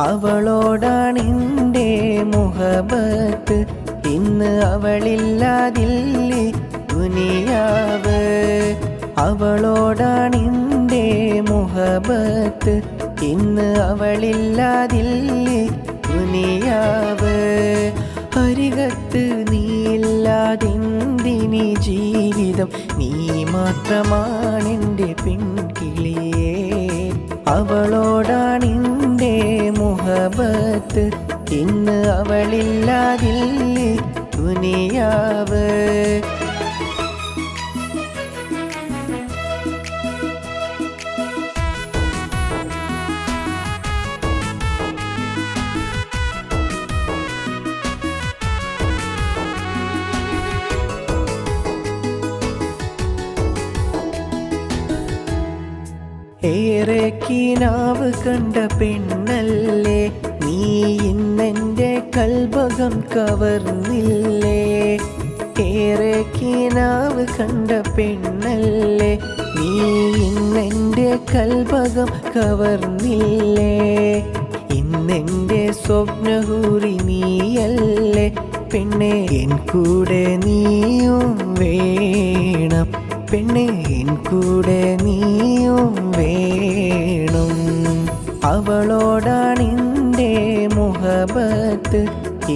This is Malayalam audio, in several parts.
അവളോടാണെൻ്റെ മുഹബത്ത്, ഇന്ന് അവളില്ലാതില്ലേ ദുനിയാവ്. അവളോടാണെൻ്റെ മുഹബത്ത്, ഇന്ന് അവളില്ലാതില്ലേ ദുനിയാവ്. അരികത്ത് നീയില്ലാതെന്തിനി ജീവിതം, നീ മാത്രമാണെൻ്റെ പെൺകിളിയേ. അവളോടാണെൻ്റെ മുഹബത്ത്, ഇന്ന് അവളില്ലാതില്ലേ ദുനിയാവ്. ഏറെ കിനാവ് കണ്ട പെണ്ണല്ലേ നീ, ഇന്നെൻ്റെ കൽബകം കവർന്നില്ലേ. ഏറെ കിനാവ് കണ്ട പെണ്ണല്ലേ നീ, ഇന്നെൻ്റെ കൽബകം കവർന്നില്ലേ. ഇന്നെൻ്റെ സ്വപ്നഹൂറി നീയല്ലേ പെണ്ണെ, എൻ കൂടെ നീയും വേണം പെണ്ണെ, എൻ കൂടെ നീയും വേണം. അവളോടാണെൻ്റെ മുഹബത്ത്,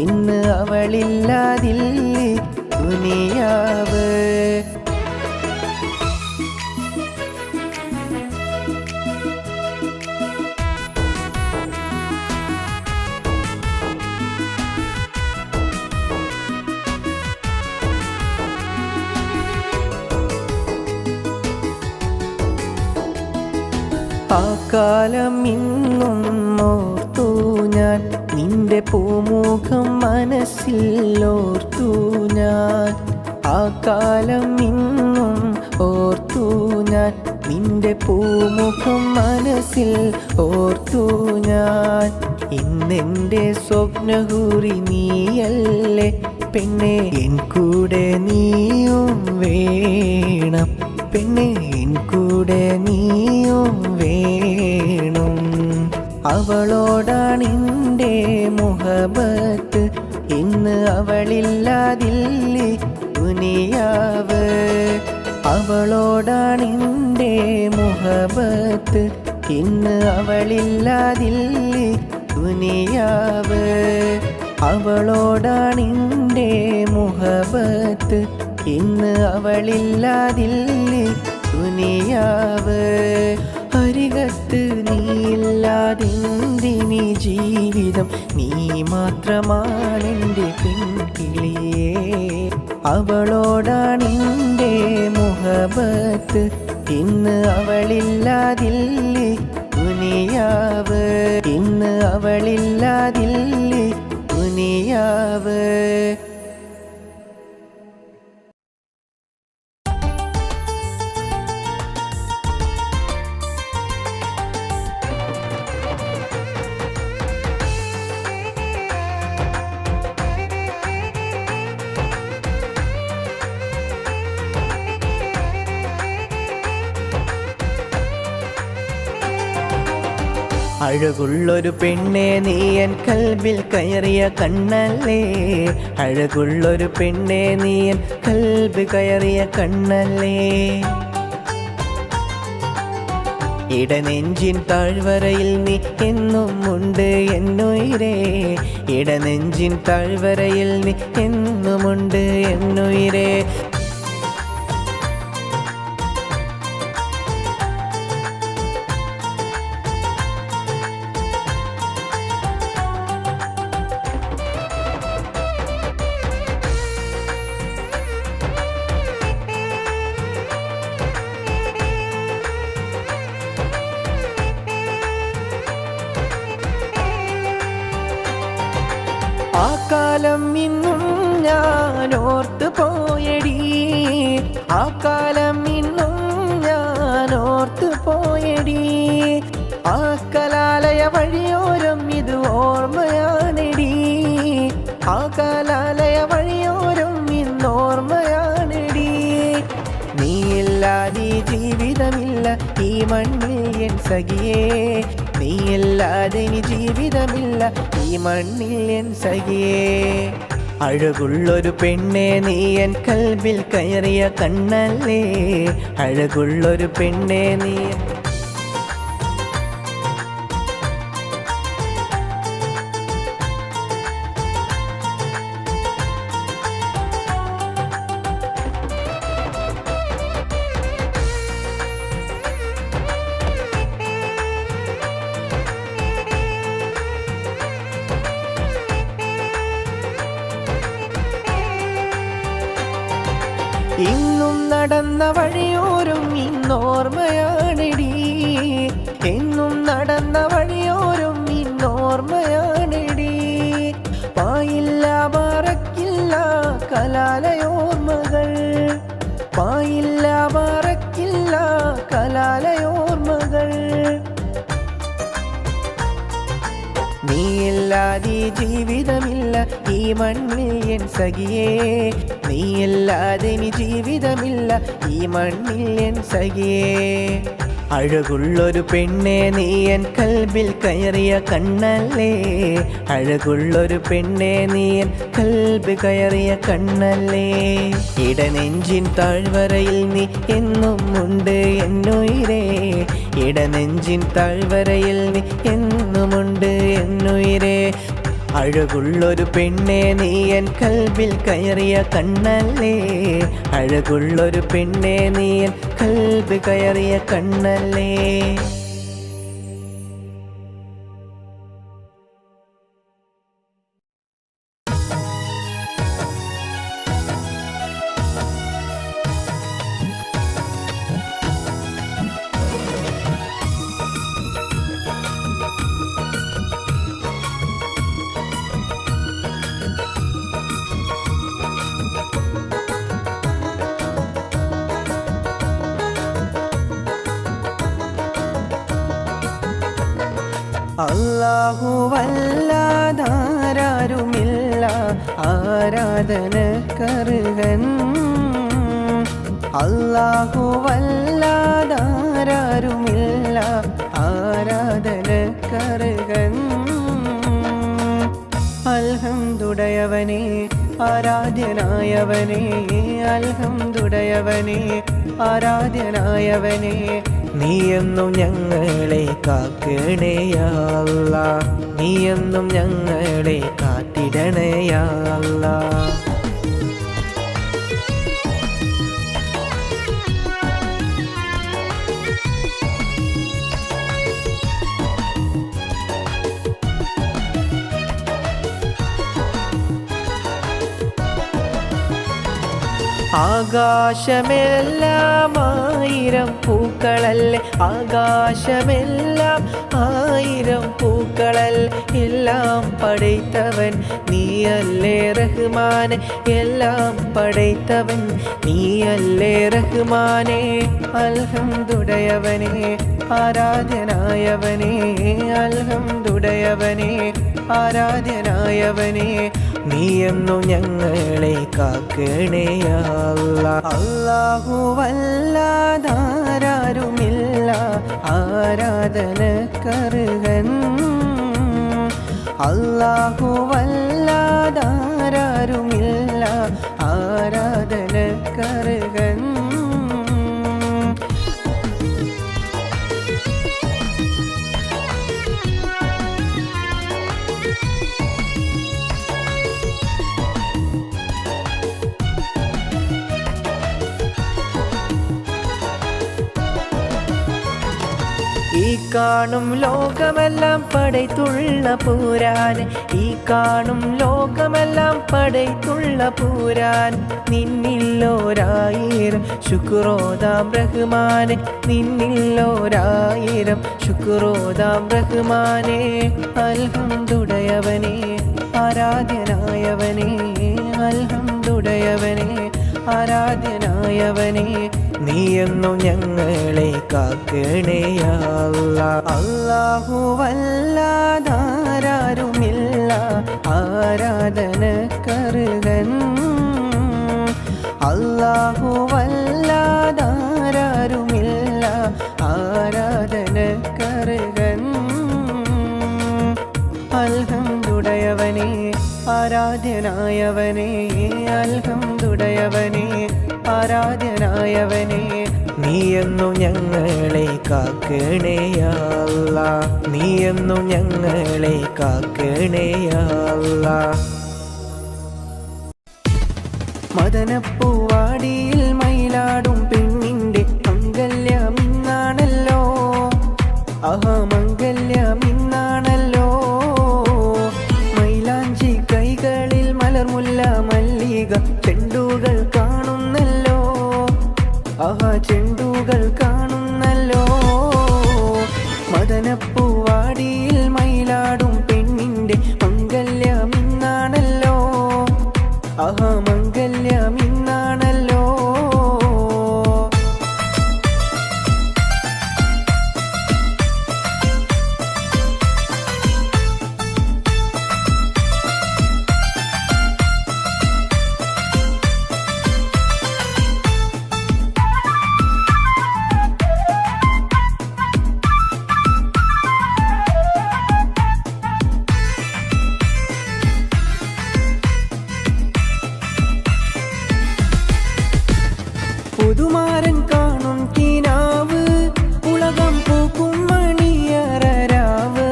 ഇന്ന് അവളില്ലാതില്ലേ ദുനിയാവ്. ആ കാലം ഇന്നും ഓർത്തു ഞാൻ, നിന്റെ പൂമുഖം മനസ്സിൽ ഓർത്തു ഞാൻ. ആ കാലം ഇന്നും ഓർത്തു ഞാൻ, നിന്റെ പൂമുഖം മനസ്സിൽ ഓർത്തു ഞാൻ. ഇന്നെൻ്റെ സ്വപ്നഹൂറി നീയല്ലേ പെണ്ണെ, എൻ കൂടെ നീയും വേണം പെണ്ണെ, എൻ കൂടെ നീയും വേണം. അവളോടാണെൻ്റെ മുഹബത്ത്, ഇന്ന് അവളില്ലാതില്ലേ ദുനിയാവ്. അവളോടാണെൻ്റെ മുഹബത്ത്, ഇന്ന് അവളില്ലാതില്ലേ ദുനിയാവ്. അവളോടാണെൻ്റെ മുഹബത്ത്, ഇന്ന് അവളില്ലാതില്ലേ ദുനിയാവ്. അരികത്ത് നീയില്ലാതെന്തിനി ജീവിതം, നീ മാത്രമാണെൻ്റെ പെൺകിളിയേ. അവളോടാണെൻ്റെ മുഹബത്ത്, ഇന്ന് അവളില്ലാതില്ലേ ദുനിയാവ്. ഇന്ന് അവളില്ലാതില്ലേ ദുനിയാവ്. അഴകുള്ളൊരു പെണ്ണെ നീ എൻ കൽബിൽ കയറിയ കണ്ണല്ലേ. അഴകുള്ളൊരു പെണ്ണെ നീ എൻ കൽബ് കയറിയ കണ്ണല്ലേ. ഇടനെഞ്ചിൻ താഴ്വരയിൽ നീ എന്നും ഉണ്ട് എന്നുയിരേ. ഇടനെഞ്ചിൻ താഴ്വരയിൽ നീ എന്നുമുണ്ട് എന്നുയിരേ. ആ കാലം ഇന്നും ഞാൻ ഓർത്ത് പോയടി. ആ കാലം ഇന്നും ഞാൻ ഓർത്ത് പോയടി. ആ കലാലയ വഴിയോരം ഇത് ഓർമ്മയാണെടി. ആ കലാലയ വഴിയോരം ഇന്നോർമ്മയാണെടി. നീയില്ലാതെ ജീവിതമില്ല ഈ മണ്ണിൽ എൻ സഖിയേ. നീയില്ലാതെ ഇനി ജീവിതമില്ല ഈ മണ്ണിൽ എൻ സഖിയേ. അഴകുള്ളൊരു പെണ്ണെ നീ എൻ കൽബിൽ കയറിയ കണ്ണല്ലേ, അഴകുള്ളൊരു പെണ്ണെ നീ. ഇന്നും നടന്ന വഴിയോരും ഇന്നോർമ്മയാണെടി, എന്നും നടന്ന വഴിയോരും ഇന്നോർമ്മയാണെടി. പായില്ല മറക്കില്ല കലാലയോർമ്മകൾ, പായില്ല മറക്കില്ല കലാലയോർമ്മകൾ. നീയില്ലാതെ ജീവിതമില്ല ഈ മണ്ണിൽ എൻ സഖിയേ, നീയില്ലാതെ ഇനി ജീവിതമില്ല ഈ മണ്ണിൽ എൻ സഖിയേ. അഴകുള്ളൊരു പെണ്ണെ നീ എൻ കൽബിൽ കയറിയ കണ്ണല്ലേ, അഴകുള്ളൊരു പെണ്ണെ നീ എൻ കൽബ് കയറിയ കണ്ണല്ലേ. ഇടനെഞ്ചിൻ താഴ്വരയിൽ നീ എന്നും ഉണ്ട് എന്നുയിരേ, ഇടനെഞ്ചിൻ താഴ്വരയിൽ നീ എന്നുമുണ്ട് എന്നുയിരേ. അഴകുള്ളൊരു പെണ്ണെ നീ എൻ കൽബിൽ കയറിയ കണ്ണല്ലേ, അഴകുള്ളൊരു പെണ്ണെ നീ എൻ കൽബ് കയറിയ കണ്ണല്ലേ. അല്ലാഹുവല്ലാതാരുമില്ല ആരാധനക്കർഹൻ, അല്ലാഹുവല്ലാതാരുമില്ല ആരാധനക്കർഹൻ. അൽഹംദുടയവനേ ആരാധ്യനായവനേ, അൽഹംദുടയവനേ ആരാധ്യനായവനേ. നീയെന്നും ഞങ്ങളെ കാക്കണേ യാ അല്ലാഹ്, നീയെന്നും ഞങ്ങളെ കാത്തിടണേ യാ അല്ലാഹ്. ആകാശമെല്ലാം ആയിരം പൂക്കളല്ലേ, ആകാശമെല്ലാം ആയിരം പൂക്കളല്ലേ. എല്ലാം പടൈത്തവൻ നീയല്ലേ റഹ്മാനെ, എല്ലാം പടൈത്തവൻ നീയല്ലേ റഹ്മാനെ. അൽഹംദുടയവനേ ആരാധ്യനായവനേ, അൽഹംദുടയവനേ ആരാധ്യനായവനേ. നീയെന്നും ഞങ്ങളെ കാക്കണേ യാ അല്ലാഹ്. അല്ലാഹുവല്ലാതാരുമില്ല ആരാധനക്കർഹൻ, അല്ലാഹുവല്ലാതാരുമില്ല ആരാധനക്കർഹൻ. ഈ കാണും ലോകമെല്ലാം പടൈത്തുള്ള പൂരാൻ, ഈ കാണും ലോകമെല്ലാം പടൈത്തുള്ള പൂരാൻ. നിന്നില്ലോരായിരം ശുക്രോദാം റഹ്മാനെ, നിന്നില്ലോരായിരം ശുക്രോദാം റഹ്മാനെ. അൽഹംദുടയവനേ ആരാധ്യനായവനേ, അൽഹംദുടയവനേ ആരാധ്യനായവനേ. നീയെന്നും ഞങ്ങളെ കാക്കണേ യാ അല്ലാഹ്. അല്ലാഹുവല്ലാതാരുമില്ല ആരാധനക്കർഹൻ, അല്ലാഹുവല്ലാതാരുമില്ല ആരാധനക്കർഹൻ. റാസിഖായവനേ അൽഹംദുടയവനേ ആരാധ്യനായവനേ നീയെന്നും ഞങ്ങളെ കാക്കണേ യാ അല്ലാഹ് നീയെന്നും ഞങ്ങളെ കാക്കണേ യാ അല്ലാഹ് മദനപ്പൂവാടിയിൽ മയിലാടും പെണ്ണിന്റെ മംഗല്യമിന്നാണല്ലോ മംഗല്യമിന്നാണല്ലോ മൈലാഞ്ചി കൈകളിൽ മലർമുല്ല മല്ലിക ചെണ്ടുകൾ കാണുന്നല്ലോ ചെണ്ടുകൾ കാണുന്നല്ലോ മദനപ്പൂവാടിയിൽ മയിലാടും പെണ്ണിന്റെ മംഗല്യമിന്നാണല്ലോ മംഗല്യമിന്നാണല്ലോ പുതുമാരൻ കാണും കിനാവ് ഉലകം പൂക്കും മണിയറരാവ്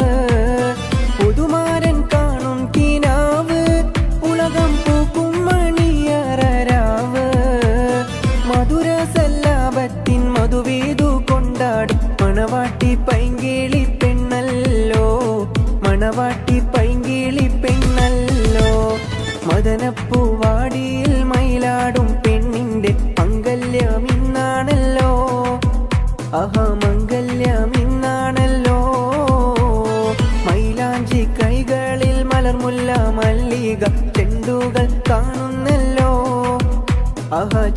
പുതുമാരൻ കാണും കിനാവ് ഉലകം പൂക്കും മണിയറരാവ് മധുര സല്ലാപത്തിൻ മധുവേദു കൊണ്ടാടും മണവാട്ടി പൈങ്കിളി പെണ്ണല്ലോ മണവാട്ടി പൈങ്കിളി പെണ്ണല്ലോ മദനപ്പൂവാടിയിൽ മയിലാടും പെണ്ണിന്റെ മംഗല്യമിന്നാണല്ലോ മംഗല്യമിന്നാണല്ലോ മൈലാഞ്ചി കൈകളിൽ മലർമുല്ല മല്ലിക ചെണ്ടുകൾ കാണുന്നല്ലോ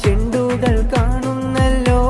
ചെണ്ടുകൾ കാണുന്നല്ലോ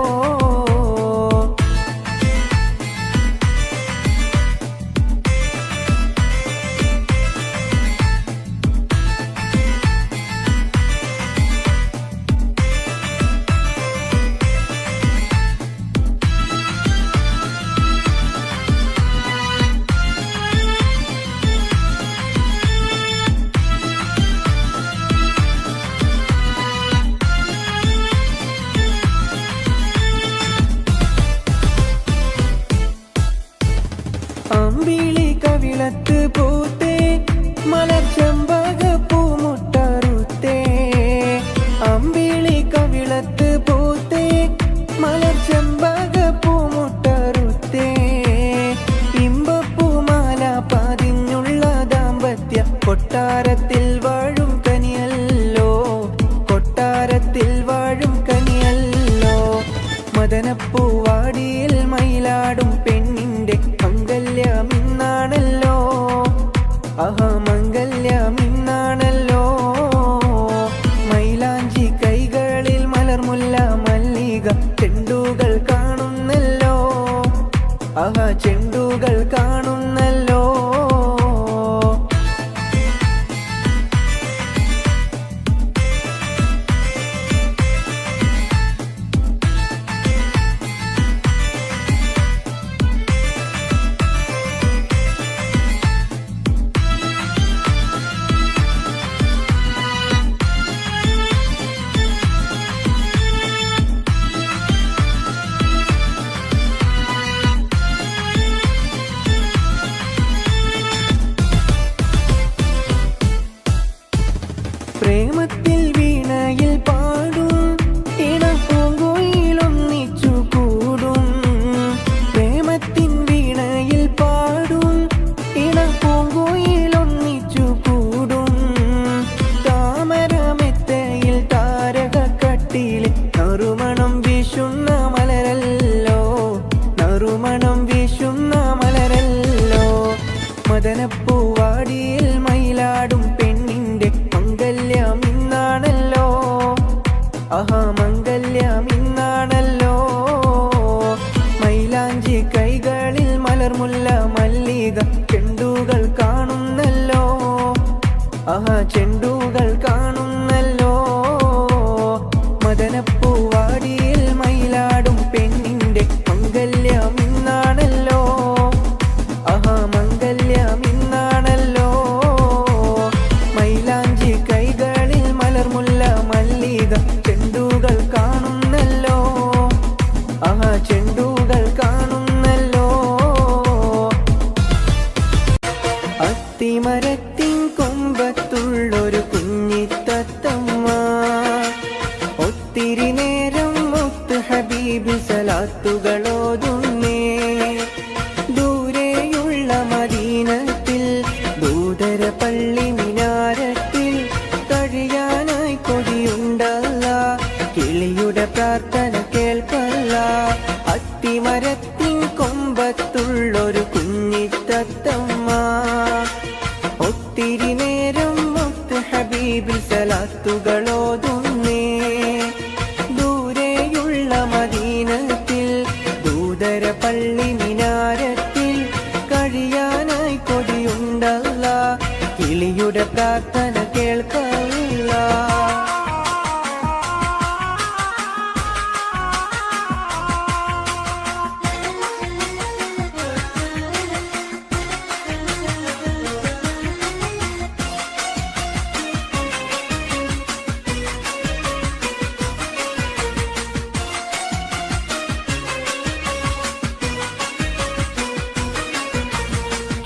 അമ്പിളി കവിളത്ത് പൂത്തേ മലർച്ചെമ്പക പൂമുട്ടറുത്തേ അമ്പിളി കവിളത്ത് പൂത്തേ മലർച്ചെമ്പക പൂമുട്ടറുത്തേ ഇമ്പപ്പൂമാല പതിഞ്ഞുള്ള ദാമ്പത്യ കൊട്ടാരത്തിൽ വാഴും കനിയല്ലോ കൊട്ടാരത്തിൽ വാഴും കനിയല്ലോ മദനപ്പൂവാടിയിൽ മയിലാടും പെണ്ണിന്റെ മംഗല്യമിന്നാണല്ലോ മംഗല്യമിന്നാണല്ലോ മൈലാഞ്ചി കൈകളിൽ മലർമുല്ല മല്ലിക ചെണ്ടുകൾ കാണുന്നല്ലോ ചെണ്ടുകൾ കാണുന്നല്ലോ പ്രേമത്തിൽ വീണയിൽ പാടും ഇണപ്പൂങ്കുയിലൊന്നിച്ചു കൂടും പ്രേമത്തിൻ വീണയിൽ പാടും ഇണപ്പൂങ്കുയിലൊന്നിച്ചു കൂടും താമരമെത്തയിൽ താരകക്കട്ടിയിൽ നറുമണം വീശുന്ന മലരല്ലോ നറുമണം വീശുന്ന മലരല്ലോ മദനപ്പൂവാടിയിൽ മയിലാടും പെണ്ണിന്റെ മംഗല്യമിന്നാണല്ലോ മംഗല്യമിന്നാണല്ലോ മൈലാഞ്ചി കൈകളിൽ മലർമുല്ല മല്ലിക ചെണ്ടുകൾ കാണുന്നല്ലോ ചെണ്ടുകൾ കാണുന്നല്ലോ മദനപ്പൂവാടിയിൽ മയിലാടും പെണ്ണിന്റെ മംഗല്യമിന്നാണല്ലോ മംഗല്യമിന്നാണല്ലോ മൈലാഞ്ചി കൈ ഹബീബിൽ സലാത്തുകളോതുന്നേ. ദൂരെയുള്ള മദീനത്തിൽ ദൂതര പള്ളി മിനാരത്തിൽ കഴിയാനായി കൊതിയുണ്ടല്ല. കിളിയുടെ പ്രാർത്ഥന കേൾക്കല്ല. അത്തിമരത്തിൻ കൊമ്പത്തുള്ളൊരു കുഞ്ഞിത്തത്തമ്മ ഒത്തിരി നേരം മുത്ത് ഹബീബിൽ സലാത്തുകളോതുന്നേ. ദൂരെയുള്ള മദീനത്തിൽ ദൂതര പള്ളി മിനാരത്തിൽ കഴിയാനായി കൊതിയുണ്ടല്ല. കിളിയുടെ പ്രാർത്ഥന കേൾക്കല്ല.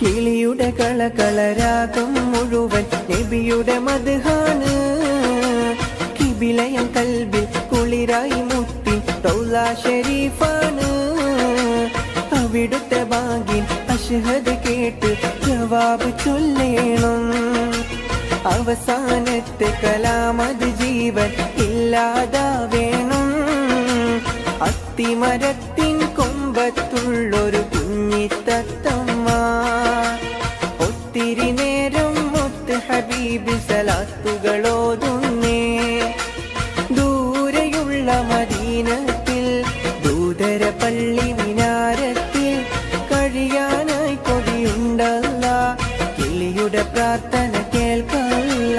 കിളിയുടെ കളകളരാഗം മുഴുവൻ നബിയുടെ മദ്ഹാണ്. കിബിലയം കൽബിൽ കുളിരായി മുത്തി റൗള ഷരീഫാണ്. അവിടുത്തെ ബാഗിൻ അഷ്ഹദ് കേട്ട് ജവാബ് ചൊല്ലേണം. അവസാനത്തെ കലാമത് ജീവൻ ഇല്ലാതാവേണം. അത്തിമരത്തിൻ കൊമ്പത്തുള്ളൊരു കുഞ്ഞിത്തത്തമ്മ ഒത്തിരി നേരം മുത്ത് ഹബീബിൽ സലാത്തുകളോതുന്നേ. ദൂരെയുള്ള മദീനത്തിൽ ദൂതര പള്ളി മിനാരത്തിൽ കഴിയാനായി കൊതിയുണ്ടല്ല. കിളിയുടെ പ്രാർത്ഥന കേൾക്കല്ല.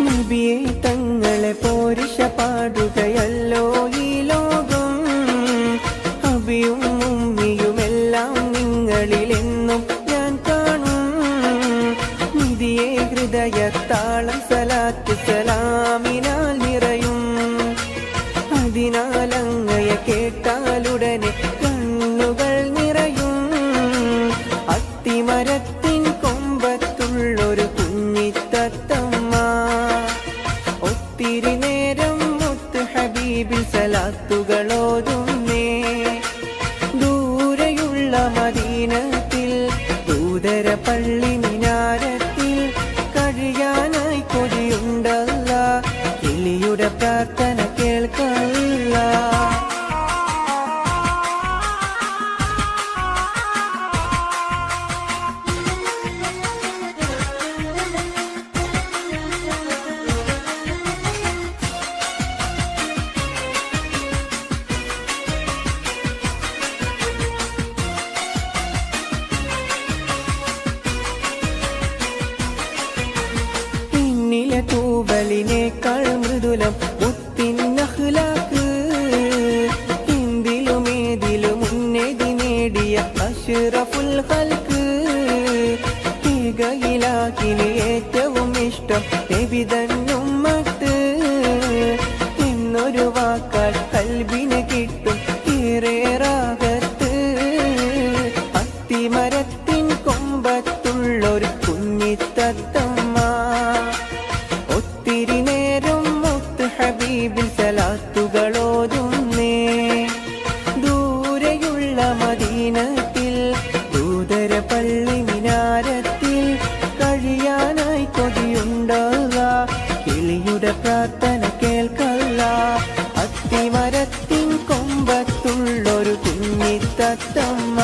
നബിയെ തങ്ങളെ പോരിഷ പാടുകയല്ലോ ഈ ലോകം. അബിയും ഉമ്മിയുമെല്ലാം നിങ്ങളിലെന്നും ഞാൻ കാണും. നിധിയെ ഹൃദയത്താളം സലാത്ത് സലാമിനാൽ നിറയും. അതിനാൽ അങ്ങയെ കേട്ടാലുടനെ കണ്ണുകൾ നിറയും. അത്തിമരത്തിൻ കൊമ്പത്തുള്ളൊരു കുഞ്ഞിത്തത്തമ്മ ഒത്തിരി നേരം മുത്ത് ഹബീബിൽ സലാത്തുകളോതുന്നേ. ദൂരെയുള്ള മദീനത്തിൽ ദൂതര പള്ളി മിനാരത്തിൽ കഴിയാനായി കൊതിയുണ്ടല്ല. കിളിയുടെ പ്രാർത്ഥന കേൾക്കല്ല. തൂവലിനേക്കാൾ മൃദുലം മുത്തിൻ അഖ്ലാഖ്. എന്തിലുമേതിലും ഉന്നതി നേടിയ അഷ്റഫുൽ ഖൽഖ്. തികയിലാക്കിന് ഏറ്റവും ഇഷ്ടം നബി തന്നുമ്മത്ത് എന്നൊരു വാക്കാൽ കൽബിന് കിട്ടും ഏറെ റാഹത്ത്. അത്തിമരത്തിൻ കൊമ്പത്തുള്ളൊരു കുഞ്ഞിത്തത്തമ്മ ഒത്തിരി നേരം മുത്ത് ഹബീബിൽ സലാത്തുകളോതുന്നേ. ദൂരെയുള്ള മദീനത്തിൽ ദൂതര പള്ളി മിനാരത്തിൽ കഴിയാനായി കൊതിയുണ്ടല്ല. കിളിയുടെ പ്രാർത്ഥന കേൾക്കല്ല. അത്തിമരത്തിൻ കൊമ്പത്തുള്ളൊരു കുഞ്ഞിത്തത്തമ്മ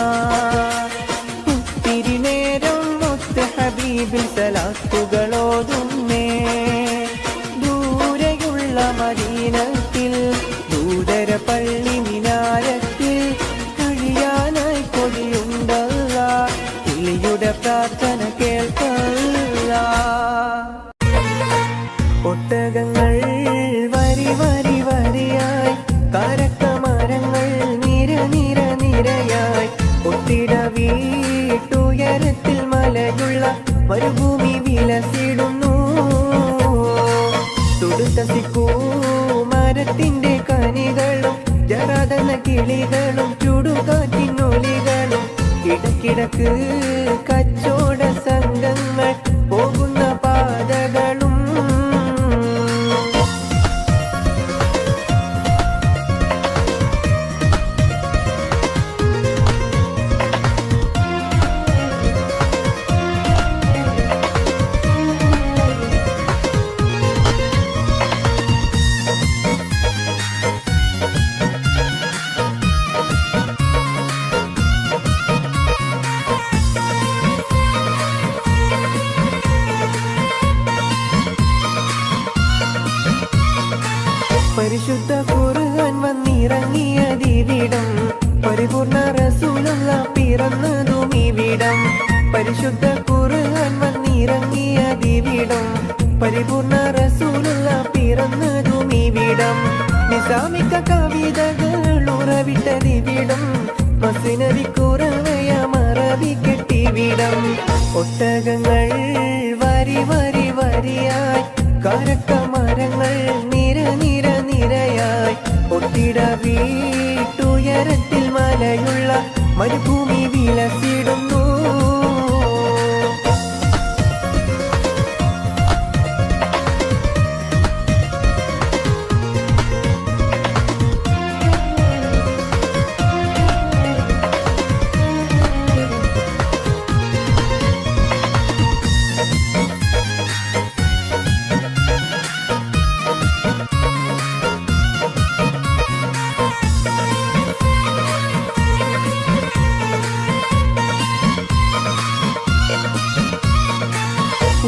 ഒത്തിരി നേരം മുത്ത് ഹബീബിൽ സലാത്തുകളോതുന്നേ. ദൂരെയുള്ള മദീനത്തിൽ ദൂതര പള്ളി മിനാരത്തിൽ കഴിയാനായി കൊതിയുണ്ടല്ല. കിളിയുടെ പ്രാർത്ഥന കേൾക്കല്ല. ഒട്ടകങ്ങൾ വരി വരി വരിയായി കരക്കമരങ്ങൾ നിര നിര നിരയായി ഒത്തിട വീട്ടുയരത്തിൽ മലയുള്ള മലയുള്ള മരുഭൂമി വിലസിടുന്നു. തുടുത്ത സിക്കൂ മരത്തിന്റെ കനികളും ജറാതന കിളികളും ചുടുകാറ്റിനൊലികളും ഇടക്കിടക്ക് കച്ചോട സംഘങ്ങൾ പോകുന്ന പാതകളും പരിശുദ്ധ ഖുർആൻ വന്നിറങ്ങിയതിവിടം പരിപൂർണ റസൂലുള്ള പിറന്നതും ഇവിടം. പരിശുദ്ധ ഖുർആൻ വന്നിറങ്ങിയതിവിടം പരിപൂർണ റസൂലുള്ള പിറന്നതും ഇവിടം. നിസാമിക കവിതകൾ ഉറവിട്ടതിവിടം മസ്നവി കുറവയ മറവി കെട്ടിവിടം. ഒട്ടകങ്ങൾ വരി വരി വരിയായി കരക്ക മരങ്ങൾ നിര നിര നിരയായി ഒട്ടിട വീട്ടുയരത്തിൽ മലയുള്ള മരുഭൂമി വിലസിടുന്നു.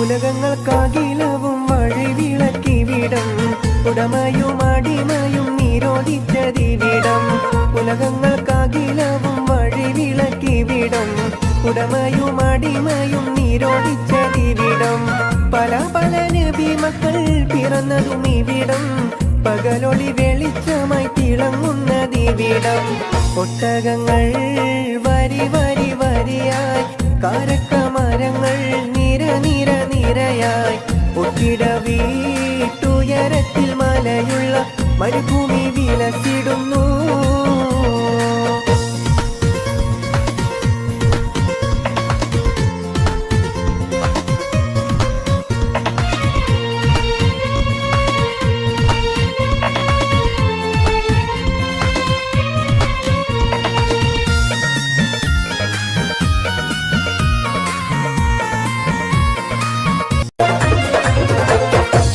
ഉലകങ്ങൾക്കാകിലവും വഴിവിളക്കിവിടം ഉടമയും അടിമയും നിരോധിച്ചതിവിടം. ഉലകങ്ങൾക്കാകിലവും വഴിവിളക്കിവിടം ഉടമയും അടിമയും നിരോധിച്ചതിവിടം. പല പല നബി മക്കൾ പിറന്നതും ഇവിടം പകലൊളി വെളിച്ചമായി തിളങ്ങുന്നതിവിടം. ഒട്ടകങ്ങൾ വരി വരി വരിയായി കാരക്ക മരങ്ങൾ നിര നിര നിരയായി ഒട്ടിട വീട്ടുയരത്തിൽ മലയുള്ള മരുഭൂമി വിലസിടുന്നു.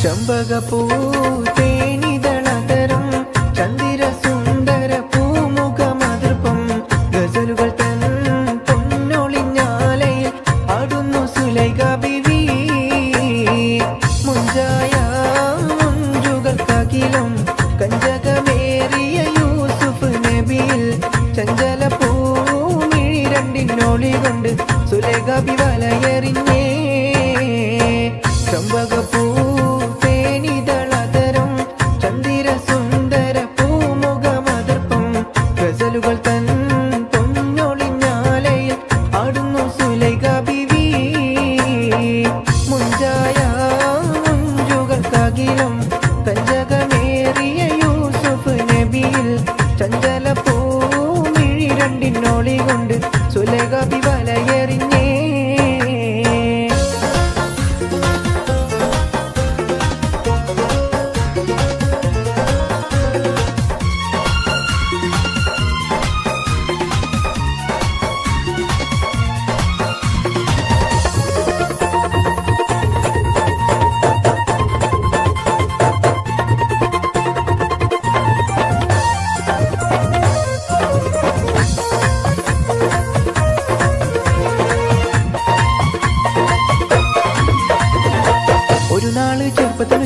ചെമ്പകപ്പൂ തേനിതളതരം ചന്ദിര സുന്ദര പൂമുഖമതിർപ്പം ഗസലുകൾ തൻ പൊന്നൊളിഞ്ഞാലയിൽ ആടുന്നു സുലൈഖ ബീവി. മുഞ്ചായ മുഞ്ചുകൾക്കകിലും കഞ്ചകമേറിയ യൂസുഫ് നബിയിൽ ചഞ്ചല പൂമിഴി രണ്ടിനൊളി കൊണ്ട് സുലൈഖ ബി വലയെറിഞ്ഞേ. ചെമ്പകപ്പൂ തേനിതളതരം ചന്ദിര സുന്ദര പൂമുഖമതിർപ്പം ഗസലുകൾ തൻ പൊന്നൊളിഞ്ഞാലയിൽ ആടുന്നു സുലൈഖ ബീവി. മുഞ്ചായ മുഞ്ചുകൾക്കകിലും കഞ്ചകമേറിയ യൂസുഫ് നബിയിൽ ചഞ്ചല പൂമിഴി രണ്ടിനൊളി കൊണ്ട് സുലൈഖ ബി വലയെറിഞ്ഞേ.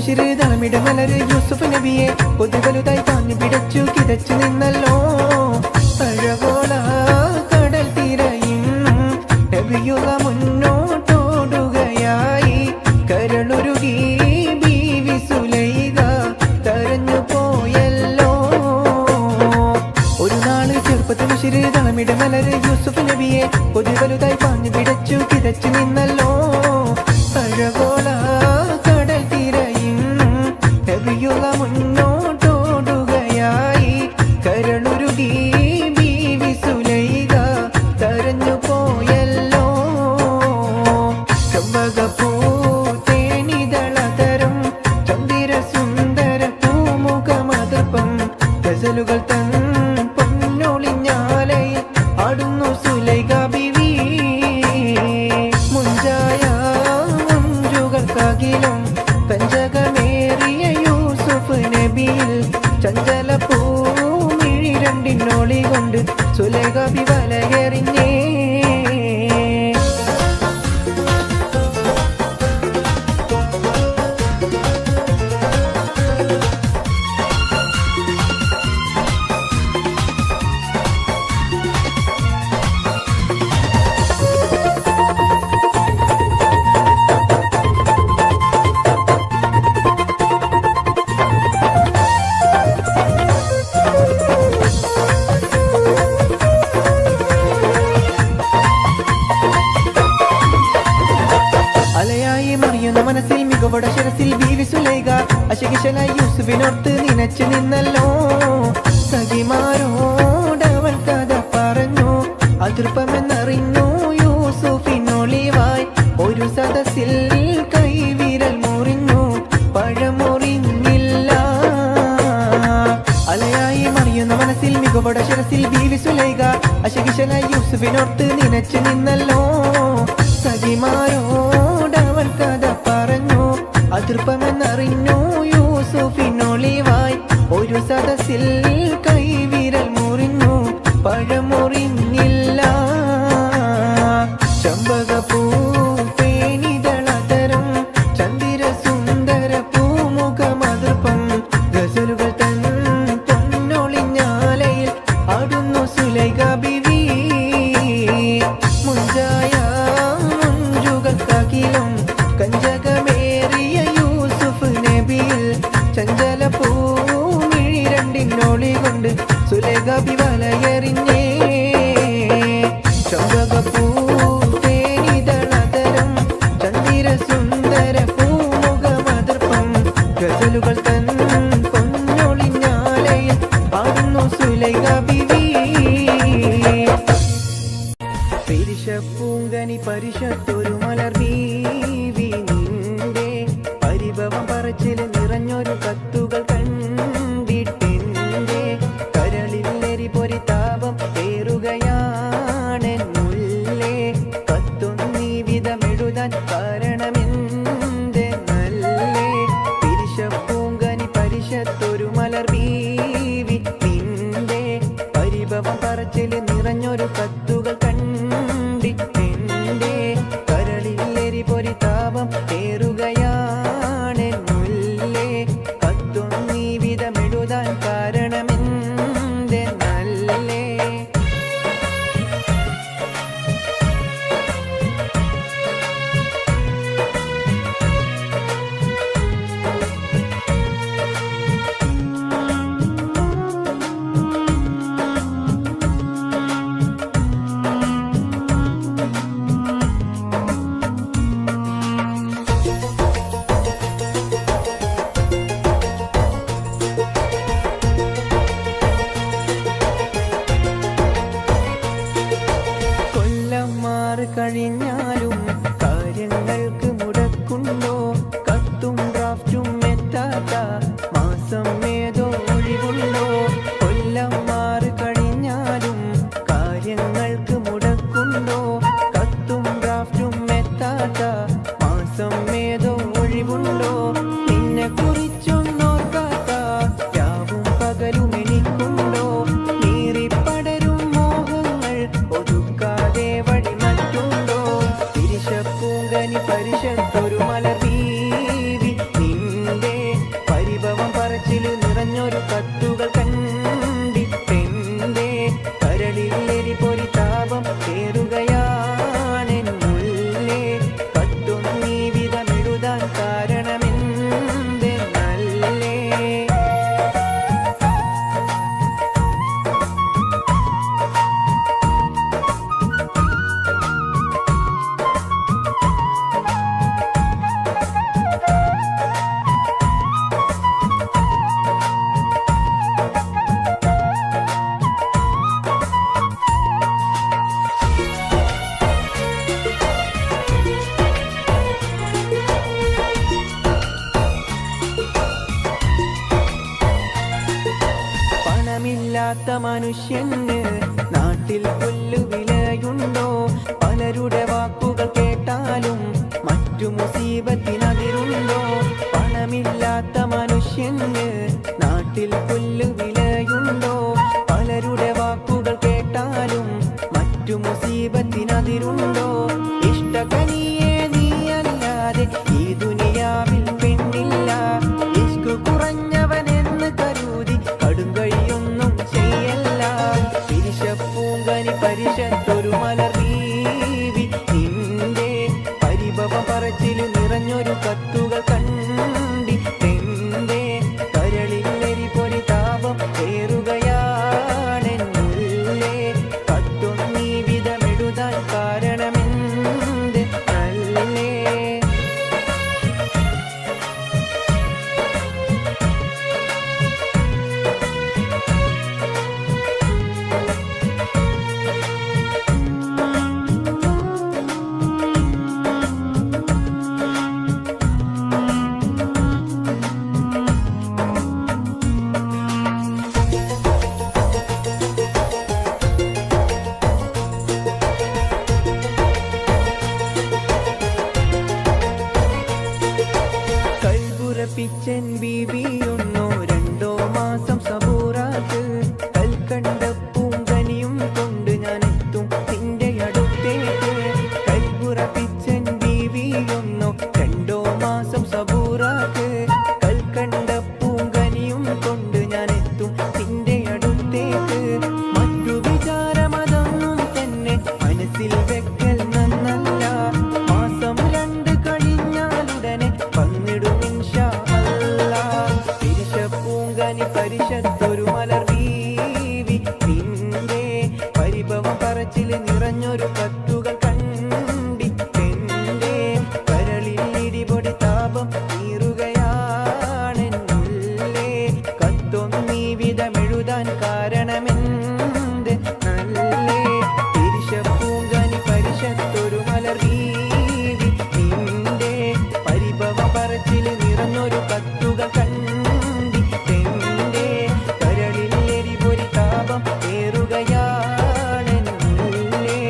ചെറുതളമിട മലര് യൂസുഫ് നബിയെ പൊതുവലുതായി താങ്ങി പിടച്ചു കിതച്ചു നിന്നല്ലോ. അഴകോള കടൽ തിരയും നബിയുള്ള മുന്നോട്ടോടുകയായി കരളുരുകി ബീവി സുലൈഖ തരഞ്ഞു പോയല്ലോ. ഒരു നാള് ചെറുപ്പത്തിൽ തളമിട മലര് യൂസുഫ് നബിയെ പൊതുവലുതായി താങ്ങി പിടച്ചു കിതച്ചു നിന്നല്ലോ. അഴകോള കടൽ തിരയും കവിയുള്ള മുന്നോട്ടോടുകയായി കരളുരുകി ബീവി സുലൈഖ കരഞ്ഞു പോയല്ലോ ചെമ്പകപ്പൂ തേനിതളതരം ചന്ദിര സുന്ദര പൂമുഖമതപ്പം ഗസലുകൾ തൻ പൊന്നൊളിഞ്ഞാലയിൽ ആടുന്നു സുലൈഖ ബീവി മുഞ്ചായ മുഞ്ചുകൾക്കകിലും കഞ്ചകമേറിയ യൂസുഫ് നബിയിൽ ചഞ്ചല പൂമിഴി രണ്ടിനോളി കൊണ്ട് സുലൈഖ ബി വലയെറിഞ്ഞേ അലയായി മറിയുന്ന മനസ്സിൽ മികവോടെ ശിരസിൽ ബീവി സുലൈഖ അശകിശലായി യൂസുഫിനോർത്ത് നിനച്ചു നിന്നല്ലോ സഖിമാരോടവൾ കഥ പറഞ്ഞു അതൃപ്പമെന്നറിഞ്ഞു യൂസുഫിനൊളിവായി ഒരു സദസ്സിൽ കൈവിരൽ മുറിഞ്ഞു പഴമുറിഞ്ഞില്ല അലയായി മറിയുന്ന മനസ്സിൽ മികവോടെ ശിരസിൽ ബീവി സുലൈഖ അശകിശലായി യൂസുഫിനോർത്ത് നിനച്ചു നിന്നല്ലോ സഖിമാരോടവൾ കഥ പറഞ്ഞു അതൃപ്പമെന്നറിഞ്ഞു യൂസുഫിനൊളിവായി ഒരു സദസ്സിൽ കൈവിരൽ മുറിഞ്ഞു പഴമുറിഞ്ഞില്ല ചെമ്പകപ്പൂ തേനിതളതരം ചന്ദിര സുന്ദര പൂമുഖമതൃപ്പം ഗസലുകൾ തൻ പൊന്നൊളിഞ്ഞാലയിൽ ആടുന്നു സുലൈഖ ബീവി മുഞ്ചായ മുഞ്ചുകൾക്കകിലും കഞ്ചകമേറിയ യൂസുഫ് നബിയിൽ ചഞ്ചല പൂമിഴി രണ്ടിനോളി കൊണ്ട് സുലൈഖ ബി വലയെറിഞ്ഞേ ചെമ്പകപ്പൂ തേനിതളതരം ചന്ദിര സുന്ദര പൂമുഖമതൃപ്പം ഗസലുകൾ തൻ പൊന്നൊളിഞ്ഞാലയിൽ ആടുന്നു സുലൈഖ ബീവി പരിശപ്പൂങ്കനി പരിശത്തൊരു മലർ ബീവി നിന്റെ പരിഭവം പറച്ചില് നിറഞ്ഞൊരു കത്തുകൾ കണ്ടിട്ടെന്റെ കരളിൽ എരിപൊരി താപം ഏറുകയാണെന്നുള്ളേ കത്തൊന്നീ വിധമെഴുതാൻ കാരണമെന്റെ നല്ലേ പരിശപ്പൂങ്കനി പരിശത്തൊരു മലർ ബീവി നിന്റെ പരിഭവം പറച്ചില് നിറഞ്ഞൊരു കത്തുകൾ കണ്ടിട്ടെന്റെ കരളിൽ എരിപൊരി താപം ഏറുകയാണെന്നുള്ളേ കത്തൊന്നീ വിധമെഴുതാൻ കാരണമെന്റെ നല്ലേ കഴിഞ്ഞാലും കാര്യങ്ങൾക്ക് മുടക്കുണ്ടോ കത്തും ഡ്രാഫ്റ്റും എത്താത്ത മാസം ഏതോ ഒഴിവുണ്ടോ കൊല്ലം മാറി കഴിഞ്ഞാലും കാര്യങ്ങൾക്ക് മുടക്കുണ്ടോ കത്തും ഡ്രാഫ്റ്റും എത്താത്ത മാസം ഏതോ ഒഴിവുണ്ടോ നിന്നെ കുറിച്ചൊന്നോർക്കാത്ത രാവും പകലും എനിക്കുണ്ടോ നീറിപ്പടരും മോഹങ്ങൾ ഒതുക്കാതെ വഴി പരിശപ്പൂങ്കനി പരിശത്തൊരു മലർ ബീവി നിന്റെ പരിഭവം പറച്ചില് നിറഞ്ഞൊരു കത്തുകൾ കണ്ടിട്ടെന്റെ കരളിൽ എരിപൊരി താപം ഏറുകയാണെന്നുള്ളേ കത്തൊന്നീ വിധമെഴുതാൻ കാരണമെന്റെ നല്ലേ പറച്ചില് നിറഞ്ഞൊരു കത്തുകൾ കണ്ടിട്ടെന്റെ കരളിൽ എരിപൊരി താപം ഏറുകയാണെന്നുള്ളേ. കത്തൊന്നീ വിധമെഴുതാൻ കാരണമെന്ത് അല്ലേ? കൽബുറപ്പിച്ചൻ ബീവിയൊന്നോ രണ്ടോ മാസം സബൂറാത്ത്. കൽക്കണ്ട പൂങ്കനിയും കൊണ്ട് ഞാൻ എത്തും നിന്റെ അടുത്തേക്ക്. കൽബുറപ്പിച്ചൻ ബീവിയൊന്നോ രണ്ടോ മാസം സബൂറാത്ത്. കൽക്കണ്ട പൂങ്കനിയും കൊണ്ട് ഞാൻ എത്തും നിന്റെ അടുത്തേക്ക്. മറ്റു വിചാരമതൊന്നും തന്നെ മനസ്സിൽ വെക്കൽ നന്നല്ല. മാസം 2 കഴിഞ്ഞാലുടനെ വന്നിടും ഇൻഷാ അല്ലാഹ്. തിരിശപ്പൂങ്കനി പരിശത്തൊരു മലർ ബീവി നിന്റെ പരിഭവം പറച്ചില് നിറഞ്ഞൊരു കത്തുകൾ കണ്ടിട്ടെന്റെ കരളിൽ ഇടിപൊടി താപം നീറുകയാണെന്നുള്ളേ. കത്തൊന്നീ വിധമെഴുതാൻ കാരണമെന്ത് നല്ലേ? തിരിശപ്പൂങ്കനി പരിശത്തൊരു മലർ ബീവി നിന്റെ പരിഭവം പറച്ചില് നിറഞ്ഞൊരു കത്തുകൾ കണ്ടിട്ടെന്റെ കരളിൽ എരിപൊരി താപം ഏറുകയാണെന്നുള്ളേ.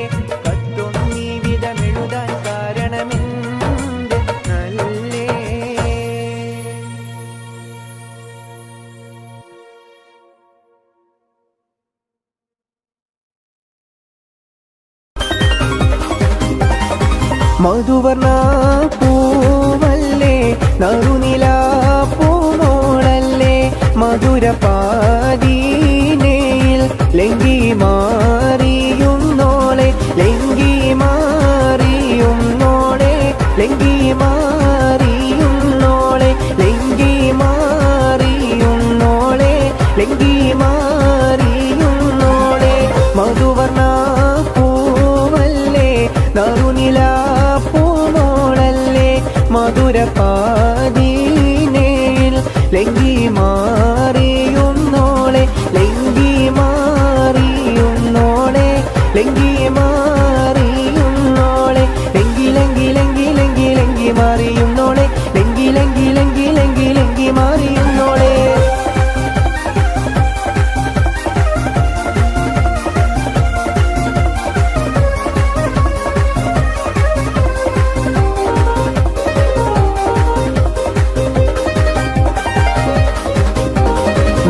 കത്തൊന്നീ വിധമെഴുതാൻ കാരണമെന്ത് നല്ലേ? മധുവർണ പൂവല്ലേ നറുനില പൂമോളല്ലേ. മധുരപാദീനയിൽ ലങ്കി മാറിയുന്നോളെ ലങ്കി മാറിയുന്നോളെ ലങ്കി മാറിയുന്നോളെ ലങ്കി മാറിയുന്നോളെ ലങ്കി മാറിയുന്നോളെ. മധുവർണ പൂവല്ലേ നറുനില പൂമോളല്ലേ. മധുരപാദീനയിൽ ലങ്കി മാറിയുന്നോളെ ലങ്കി മാറിയുന്നോളെ ലങ്കി മാറിയുന്നോളെ. ലങ്കി ലങ്കി ലങ്കി ലങ്കി ലങ്കി മാറിയുന്നോളെ ലങ്കി ലങ്കി ലങ്കി ലങ്കി ലങ്കി മാറിയുന്നോളെ.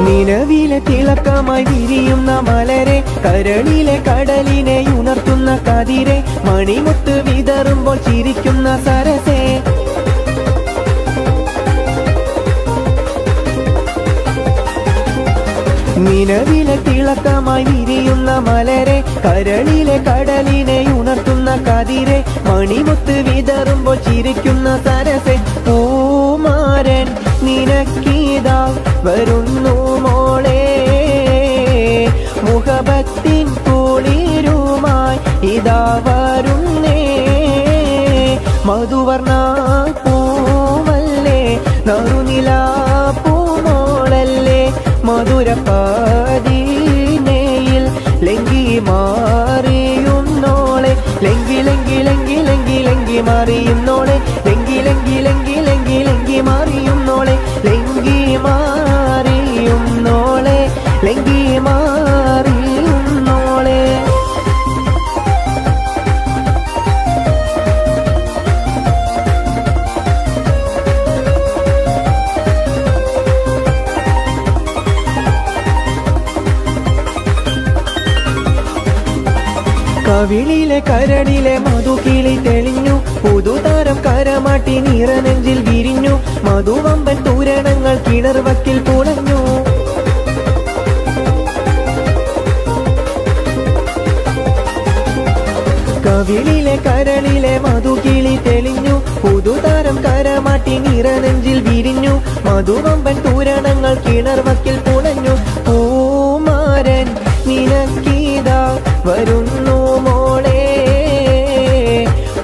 നിലവിലെ തിളക്കമായി വിരിയുന്ന മലരെ കരളിലെ കടലിനെ ഉണർത്തുന്ന കതിരെ മണിമുത്ത് വിതറുമ്പോൾ ചിരിക്കുന്ന സരസേ. നിലവിലെ തിളക്കമായി വിരിയുന്ന മലരെ കരളിലെ കടലിനെ ഉണർത്തുന്ന കതിരെ മണിമുത്ത് വിതറുമ്പോൾ ചിരിക്കുന്ന സരസേ. പൂമാരൻ നിനക്കീതാ വരുന്നു മോളെ മുഹബത്തിൻ കുളിരുമായി ഇതാ വരുന്നേ. മധുവർണ പൂവല്ലേ നറുനില പൂമോളല്ലേ. മധുരപാദീനയിൽ ലങ്കി മാറിയുന്നോളെ ലങ്കി ലങ്കി ലങ്കി ലങ്കി ലങ്കി മാറിയുന്നോളെ ലങ്കി ലങ്കി ലങ്കി ലങ്കി ലങ്കി മാറിയുന്നോളെ ലങ്കി മാറിയുന്നോളെ ലങ്കി മാറിയുന്നോളെ. കവിളിലെ കരടിലെ മധുകിളി തെളിഞ്ഞു പുതുതാരം കരമാട്ടി നിറനെഞ്ചിൽ വിരിഞ്ഞു. മധുവമ്പൻ തൂരണങ്ങൾ കിണർവക്കിൽ പുളഞ്ഞു. കവിളിലെ കരളിലെ മധുകിളി തെളിഞ്ഞു മധുരം കരമാട്ടി നിറനെഞ്ചിൽ വിരിഞ്ഞു മധുവമ്പൻ തൂരണങ്ങൾ കിണർവക്കിൽ പുണഞ്ഞു പൂമാരൻ നിനക്കീതാ വരുന്നു മോളെ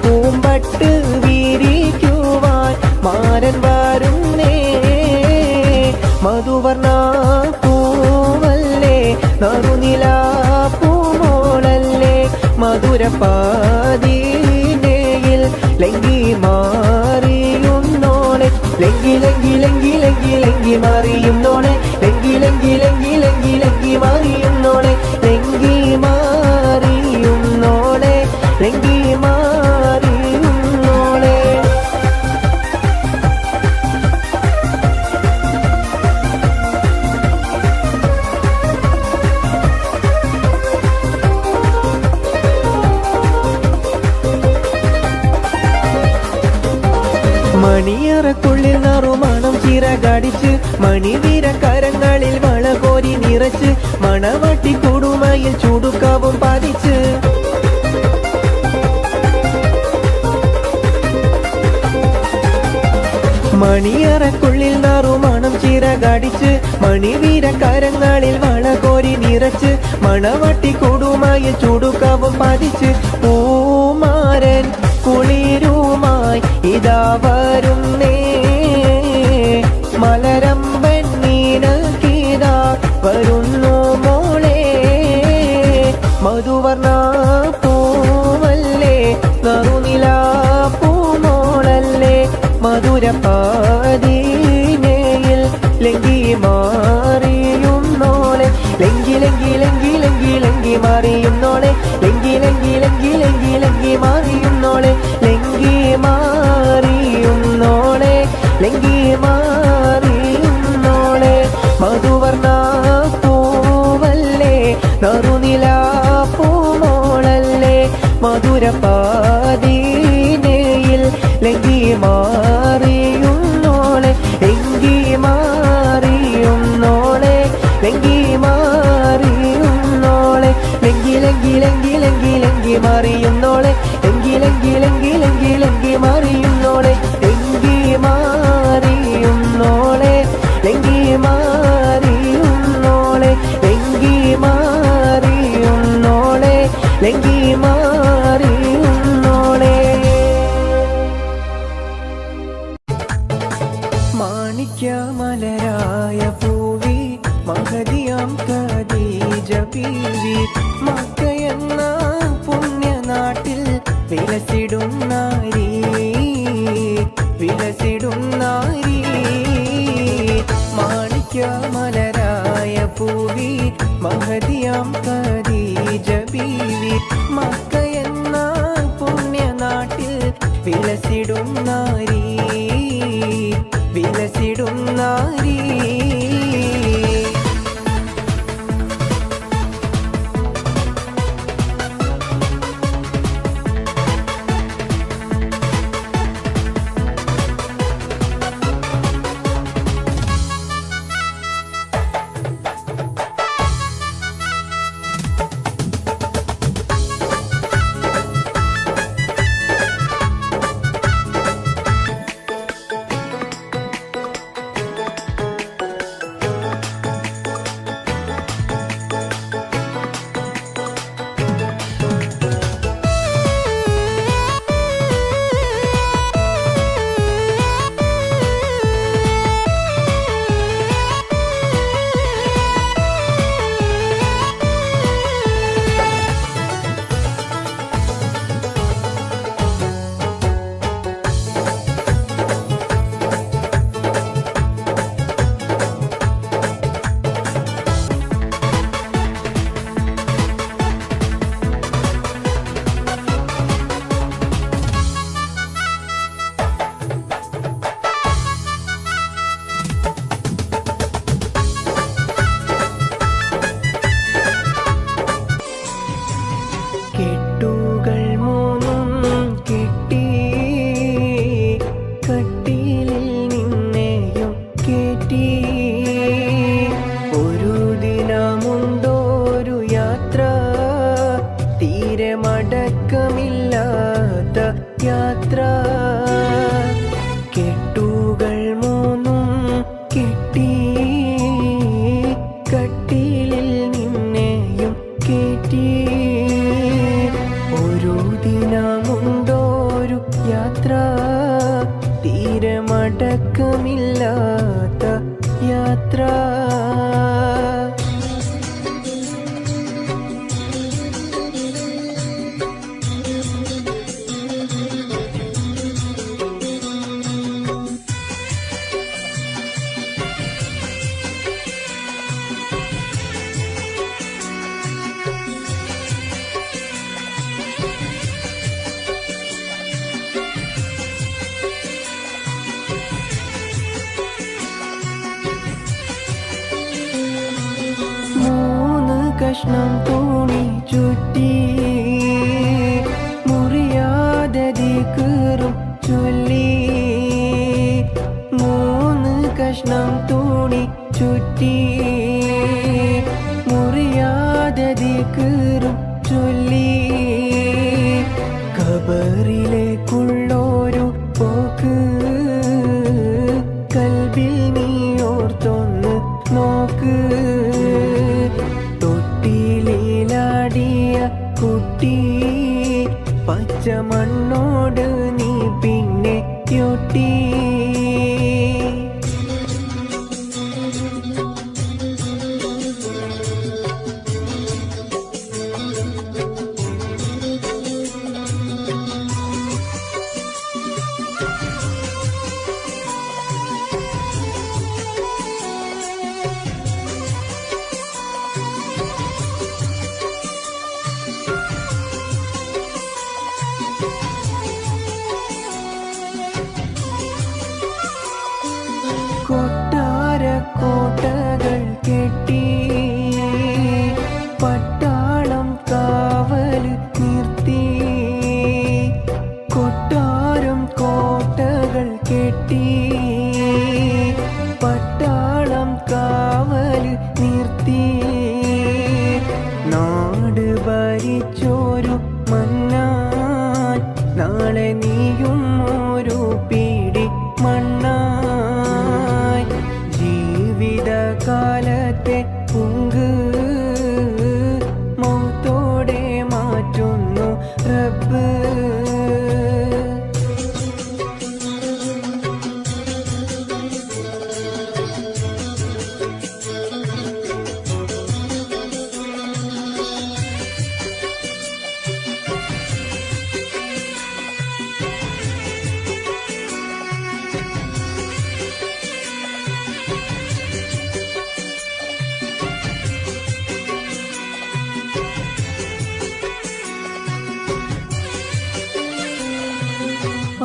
പൂമ്പട്ട് വിരിക്കുവാൻ മാരൻ വരുന്നേ മധുവർണ പൂവല്ലേ നറുനില പൂമോളല്ലേ മധുരപാതീനയിൽ ലങ്കി മാറിയുന്നോളെ ലങ്കി ലങ്കി ലങ്കി ലങ്കി ലങ്കി മാറിയുന്നോളെ ലങ്കി ലങ്കി ലങ്കി ലങ്കി ലങ്കി മാറിയുന്നോളെ ലങ്കി മാറിയുന്നോളെ ലങ്കി മാറിയുന്നോളെ മണിയറക്കുള്ളിൽ നറുമണം ചിറകടിച്ച് മണിവീര കരങ്ങളിൽ വളകോരി നിറച്ച് മണവട്ടി കൊടുമയിൽ ചുടുക്കവും പതിച്ച് മണിയറക്കുള്ളിൽ നറുമണം ചിറകടിച്ച് മണിവീര കരങ്ങളിൽ വളകോരി നിറച്ച് മണവട്ടി കൊടുമയിൽ ചുടുക്കവും പതിച്ച് പൂമാരൻ കുളിരുമായി ഇതാ വരുന്നേ മലരമ്പൻ നീനക്കീതാ വരുന്നു മോളെ മധുവർണ പൂവല്ലേ നറുനില പൂമോളല്ലേ മധുരപാതീനയിൽ ലങ്കി മാറിയുന്നോളെ ലങ്കി ലങ്കി ലങ്കി ലങ്കി ലങ്കി മാറിയുന്നോളെ ലങ്കി ലങ്കി ലങ്കി ലങ്കി ലങ്കി മാറിയുന്നോളെ ലങ്കി മാറിയുന്നോളെ ലങ്കി മാറിയുന്നോളെ മധുവർണ പൂവല്ലേ നറുനില പൂമോളല്ലേ മധുരപാതീനയിൽ ലങ്കി മാറിയുന്നോളെ ലങ്കി മാറിയുന്നോളെ ലങ്കി മാറിയുന്നോളെ ലങ്കി ലങ്കി ലങ്കി ലങ്കി ലങ്കി മാറിയുന്നോളെ ലങ്കി ലങ്കി ലങ്കി ലങ്കി ലങ്കി മാറിയുന്നോളെ ലങ്കി മാറിയുന്നോളെ ലങ്കി മാറിയുന്നോളെ ലങ്കി മാറിയുന്നോളെ ലങ്കി മാറിയുന്നോളെ മാണിക്യമലരായ പൂവി മഹദിയാം ഖദീജ ബീവി മക്കയെന്ന പുണ്യനാട്ടിൽ വിലസിടും നാരി വിലസിടും നാരി മാണിക്യമലരായ പൂവി മഹദിയാം ഖദീജ ബീവി മക്കയെന്ന പുണ്യനാട്ടിൽ വിലസിടും നാരി വിലസിടും നാരി കെട്ടുകൾ മൂന്നും കെട്ടി കട്ടിലിൽ നിന്നെയും കേറ്റി ഒരു ദിനമുണ്ടോരു യാത്ര തീരെ മടക്കമില്ലാത്ത യാത്ര കഷ്ണം തുണി ചുറ്റി മുറിയാതെ കീറും ചൊല്ലി 3 കഷ്ണം തുണി ചുറ്റി മുറിയാതെ കീറും ചൊല്ലി ഖബറിലേക്കുള്ളൊരു പോക്ക് കൽബിൽ നീ ഓർത്തൊന്ന് നോക്ക് തൊട്ടിലാടിയ കുട്ടി പച്ച മണ്ണോട് നീ പിന്നെ യൊട്ടി കോട്ടകൾ കെട്ടി പട്ടാളം കാവൽ നിർത്തി കൊട്ടാരം കോട്ടകൾ കെട്ടി പട്ടാളം കാവൽ നിർത്തി നാട് ഭരിച്ചോരു മന്നാൻ നാളെ നീയും ഒരു പിടി മണ്ണായി ജീവിതകാലത്തെ പുങ്ക് മൗത്തോടെ മാറ്റുന്നു റബ്ബ്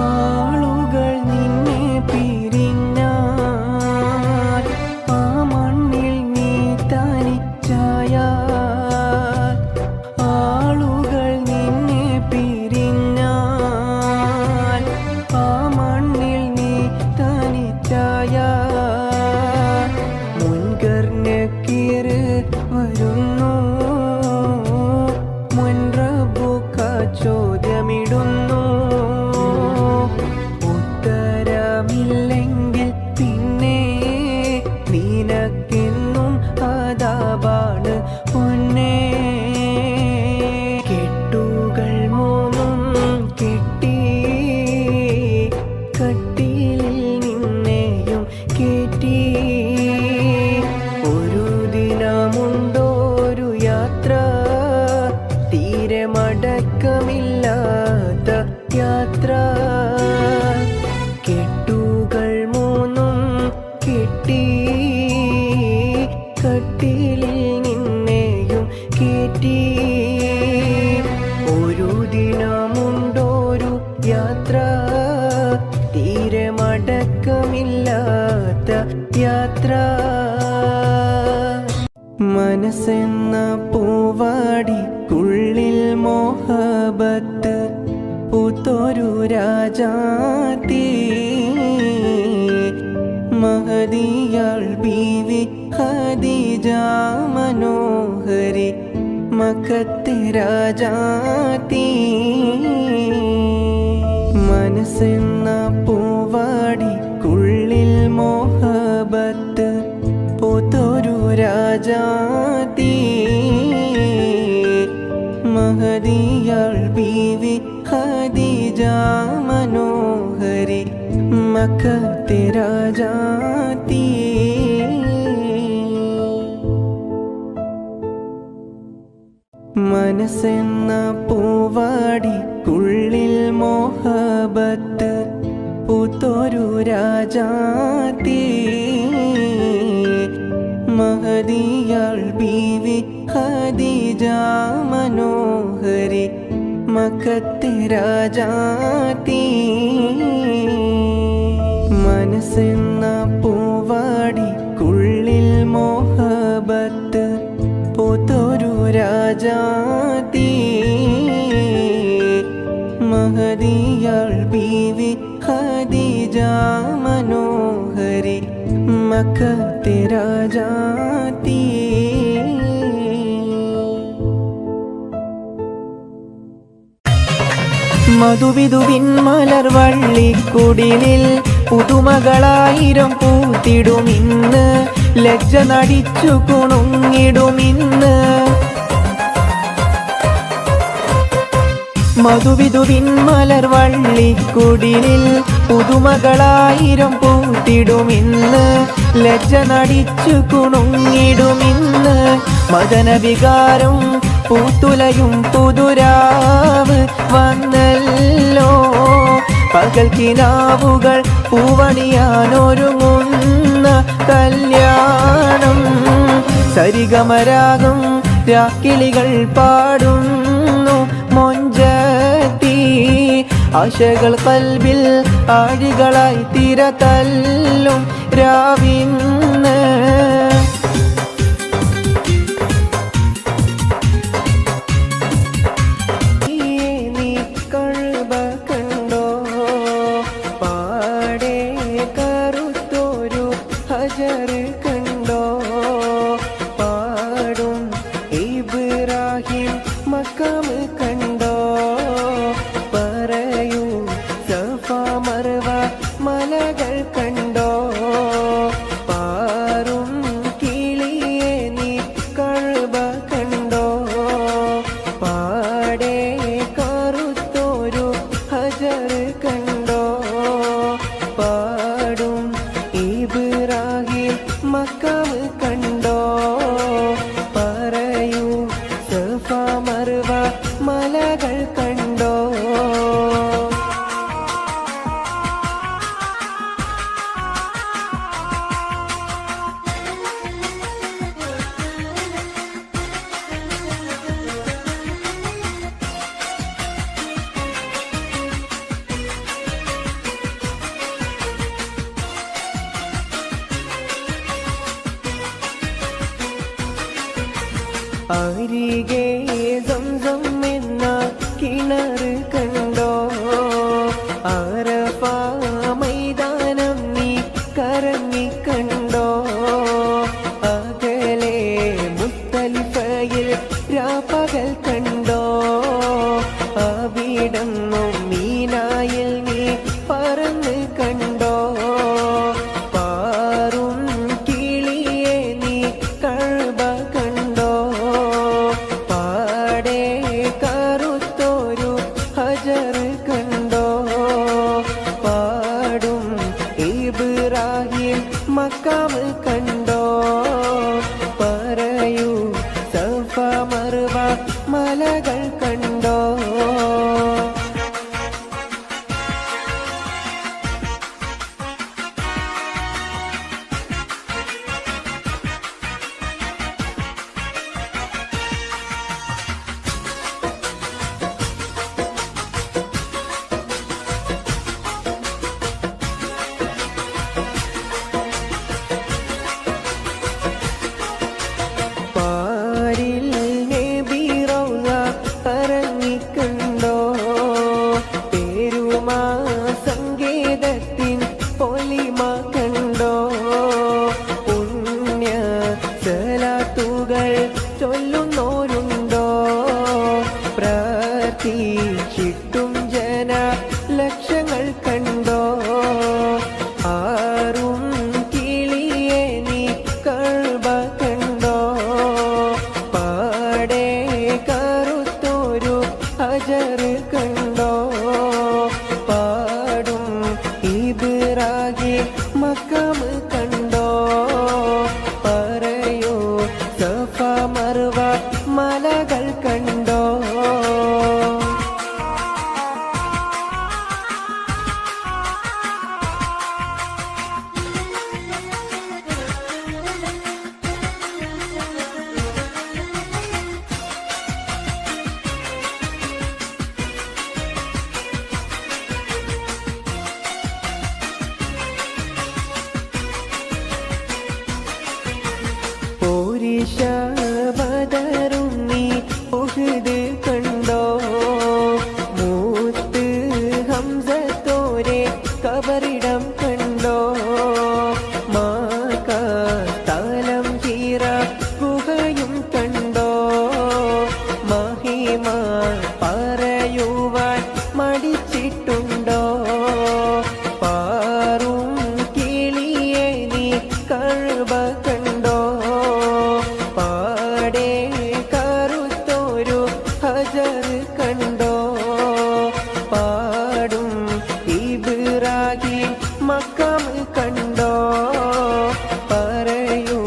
ആളുകൾ നിന്നെ പിരിഞ്ഞാൽ ആ മണ്ണിൽ നീ തനിച്ചായാൽ ആളുകൾ നിന്നെ പിരിഞ്ഞാൽ ആ മണ്ണിൽ നീ തനിച്ചായാൽ മുൻകർ നക്കീർ വരുന്നു മുൻ റബ്ബുക ചോദ്യമിടുന്നു ഉത്തരമില്ലെങ്കിൽ പിന്നെ നിനക്കെന്നും അദാബാണ് പൊന്നേ കെട്ടുകൾ മൂന്നും കെട്ടി കട്ടിലിൽ നിന്നെയും കേറ്റി ഒരു ദിനമുണ്ടോരു യാത്ര തീരെ മടക്കമില്ലാത്ത യാത്ര കെട്ടുകൾ മൂന്നും കെട്ടി കട്ടിലിൽ നിന്നെയും കേറ്റി ഒരു ദിനമുണ്ടോരു യാത്ര തീരെ മടക്കമില്ലാത്ത യാത്ര മനസ്സെന്ന പൂവാടിക്കുള്ളിൽ മോഹബത്ത് പൂത്തൊരു രാജാത്തി മഹദിയാൾ ബീവി ഖദീജ മനോഹരി മക്കത്തെ രാജാത്തി മനസ്സെന്ന പൂവാടി മനോഹരി മക്കത്തെ രാജാത്തി. മനസ്സെന്ന പൂവാടിക്കുള്ളിൽ മോഹബത്ത് പൂത്തൊരു രാജാത്തി. മഹദിയാൾ ബീവി ഖദീജ മനോഹരി മക്കത്തെ രാജാത്തി. മനസ്സെന്ന പൂവാടിക്കുള്ളിൽ മോഹബത്ത് പൂത്തൊരു രാജാത്തി. മഹദിയാൾ ബീവി ഖദീജ മനോഹരി മക്കത്തെ രാജാത്തി. മധുവിധുവിൻ മലർവള്ളിക്കുടിലിൽ പുതുമകളായിരം പൂത്തിടുമിന്ന്. ലജ്ജ നടിച്ചു കുണുങ്ങിടുമിന്ന്. മധുവിധുവിൻ മലർവള്ളിക്കുടിലിൽ പുതുമകളായിരം പൂത്തിടുമിന്ന്. ലജ്ജ നടിച്ചു കുണുങ്ങിടുമിന്ന്. മദനവികാരം പൂത്തുലയും പുതുരാവ് വന്നല്ലോ. പകൽ കിനാവുകൾ പൂവണിയാനൊരുങ്ങുന്ന കല്യാണം. സരിഗമരാഗം രാക്കിളികൾ പാടുന്നു മൊഞ്ചത്തി. ആശകൾ കൽബിൽ ആഴികളായി തിര തല്ലും രാവിന്ന്. അരികെ സംസം എന്ന കിണർ കണ്ടോ. അറഫ മൈതാനം നീ കറങ്ങി കണ്ടോ. അകലെ മുസ്തലിഫയിൽ രാപ്പകൽ കണ്ടോ. അവിടന്നും മീനായിൽ നീ പറന്ന് കണ്ടോ. പാറും കിളിയെ നീ കഅബ കണ്ടോ. പാടെ കറുത്തൊരു ഹജർ കണ്ടോ. പാടും ഇബ്രാഹിം മക്കാം കണ്ടോ. പറയൂ സഫ മർവ മലകൾ കണ്ടോ. ഇബ്രാഹിം മഖാം കണ്ടോ? പറയൂ സഫ മർവ മലകൾ കണ്ടോ? പോരിശ ബദറുണ്ണി ഉഹുദ് കണ്ടോ? മൂത്ത് ഹംസത്തോരെ കബറിടം കണ്ടോ? മാക സ്ഥലം ഹീറ ഗുഹയും കണ്ടോ? മഹിമ പറയുവാൻ മടിച്ചിട്ടുണ്ടോ? പാറും കിളിയെ നീ കഴുബ കണ്ടോ? പാടേ കറുത്തൊരു ഹജർ കണ്ടോ? പാടും ഇബ്രാഹിം മഖാം കണ്ടോ? പറയൂ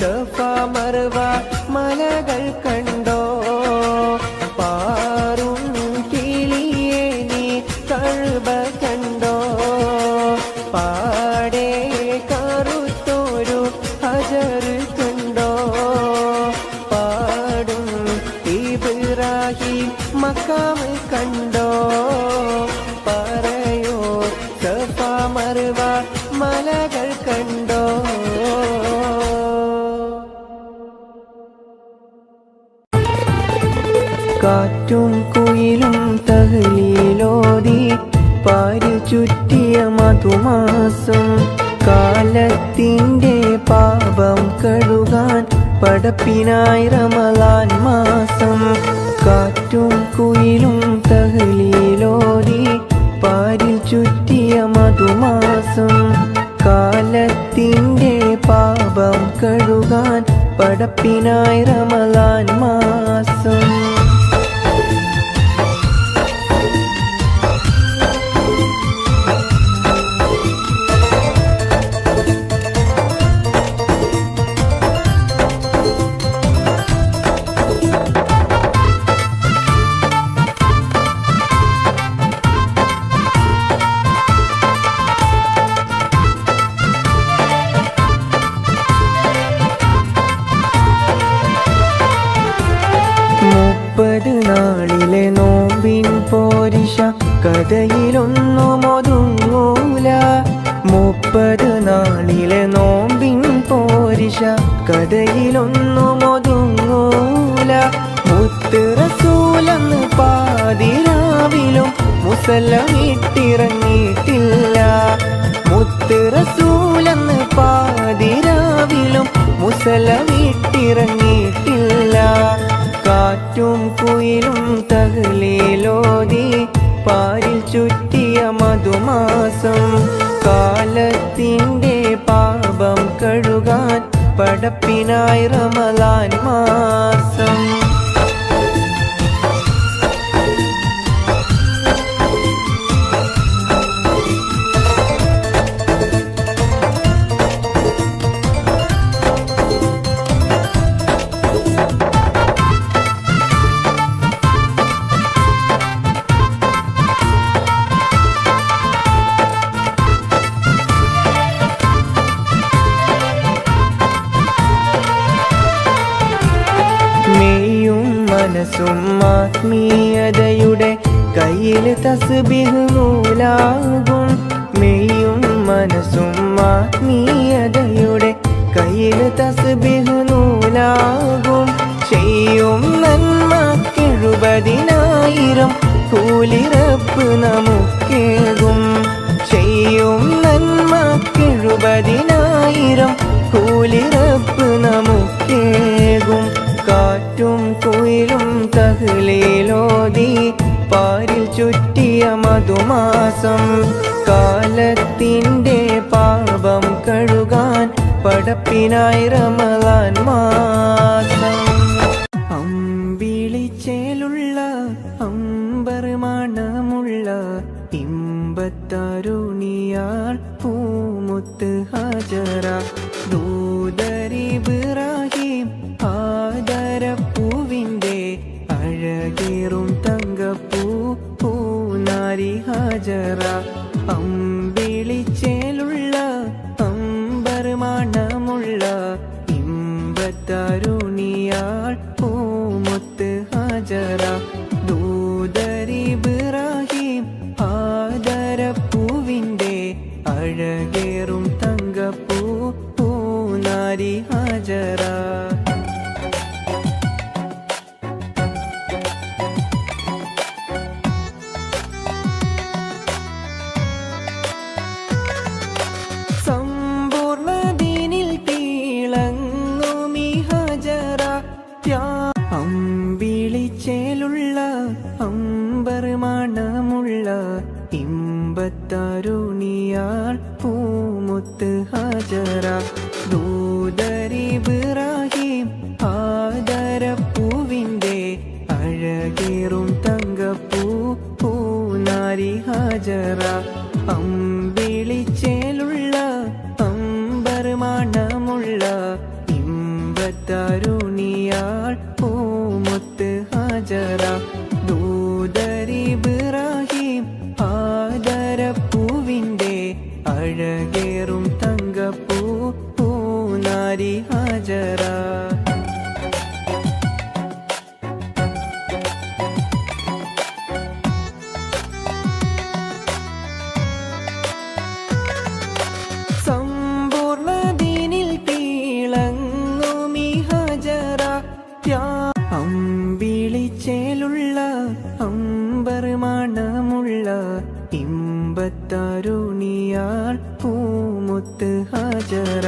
സഫ മർവ മലകൾ കണ്ടോ? പാറും കിളിയെ നീ കഴുബ കണ്ടോ? പാടേ കറുത്തൊരു ഹജർ കണ്ടോ? പാടും ഇബ്രാഹിം മഖാം കണ്ടോ? പറയൂ സഫ മർവ മലകൾ കണ്ടോ? കാറ്റും കുയിലും തഹ്ലീലോതി പാരി ചുറ്റിയ മധുമാസം കാലത്തിൻ്റെ പാപം കഴുകാൻ പടപ്പിനായി റമളാൻ മാസം. കാറ്റും കുയിലും തഹ്ലീലോതി പാരിൽ ചുറ്റിയ മധുമാസം കാലത്തിൻ്റെ പാപം കഴുകാൻ പടപ്പിനായി റമളാൻ മാസം. നാളിലെ നോമ്പിൻ പോരിശ കഥയിലൊന്നും ഒതുങ്ങൂല. 30 നാളിലെ നോമ്പിൻ പോരിശ കഥയിലൊന്നും ഒതുങ്ങൂല. മുത്ത് റസൂലെന്ന് പാതിരാവിലും മുസല്ലമിട്ടിറങ്ങിയിട്ടില്ല. മുത്ത് റസൂലെന്ന് പാതിരാവിലും മുസല്ലമിട്ടിറങ്ങിയിട്ടില്ല. കാറ്റും കുയിലും തഹ്ലീലോതി പാരിൽ ചുറ്റിയ മധുമാസം കാലത്തിൻ്റെ പാപം കഴുകാൻ പടപ്പിനായി റമളാൻ മാസം. മനസ്സും ആത്മീയതയുടെ കയ്യിൽ തസ്ബീഹ് നൂലാകും. മെയ്യും മനസ്സും ആത്മീയതയുടെ കയ്യിൽ തസ്ബീഹ് നൂലാകും. ചെയ്യും നന്മക്കെഴുപതിനായിരം കൂലി റബ്ബ് നമുക്കേകും. ചെയ്യും നന്മക്കെഴുപതിനായിരം കൂലി റബ്ബ് നമുക്കേകും. കാറ്റും കുയിലും തഹ്ലീലോതി പാരിൽ ചുറ്റിയ മധുമാസം കാലത്തിൻ്റെ പാപം കഴുകാൻ പടപ്പിനായി റമളാൻ മാസം. അമ്പിളിച്ചേലുള്ള അമ്പർ മണമുള്ള ഇമ്പത്തരുണിയാൾ പൂമുത്ത് ഹാജറ ദൂതരിബ്രാഹിം ആദരപ്പൂവിൻ്റെ അഴകേറും തങ്കപ്പൂ പൂനാരി ഹാജറ അമ്പിളിച്ചേലുള്ള അമ്പർ മണമുള്ള ഇമ്പത്തരുണിയാൾ പൂമുത്ത് ഹാജറ ദൂതരിബ്രാഹിം ആദരപ്പൂവിൻ്റെ അഴകേറും തങ്കപ്പൂ പൂനാരി ഹാജറ അമ്പിളിച്ചേലുള്ള അമ്പർ മണമുള്ള ഇമ്പത്തരുണിയാൾ പൂമുത്ത് ഹാജറ ദൂതരിബ്രാഹിം ആദരപ്പൂവിൻ്റെ അഴകേറും തങ്കപ്പൂ പൂനാരി ഹാജറ അമ്പിളിച്ചേലുള്ള അമ്പർ മണമുള്ള ഇമ്പത്തരുണിയാൾ പൂമുത്ത് ഹാജറ ദൂതരിബ്രാഹിം ആദരപ്പൂവിൻ്റെ അഴകേറും തങ്കപ്പൂ പൂനാരി ഹാജറ അമ്പിളിച്ചേലുള്ള അമ്പർ മണമുള്ള ഇമ്പത്തരുണിയാൾ പൂമുത്ത് ഹാജറ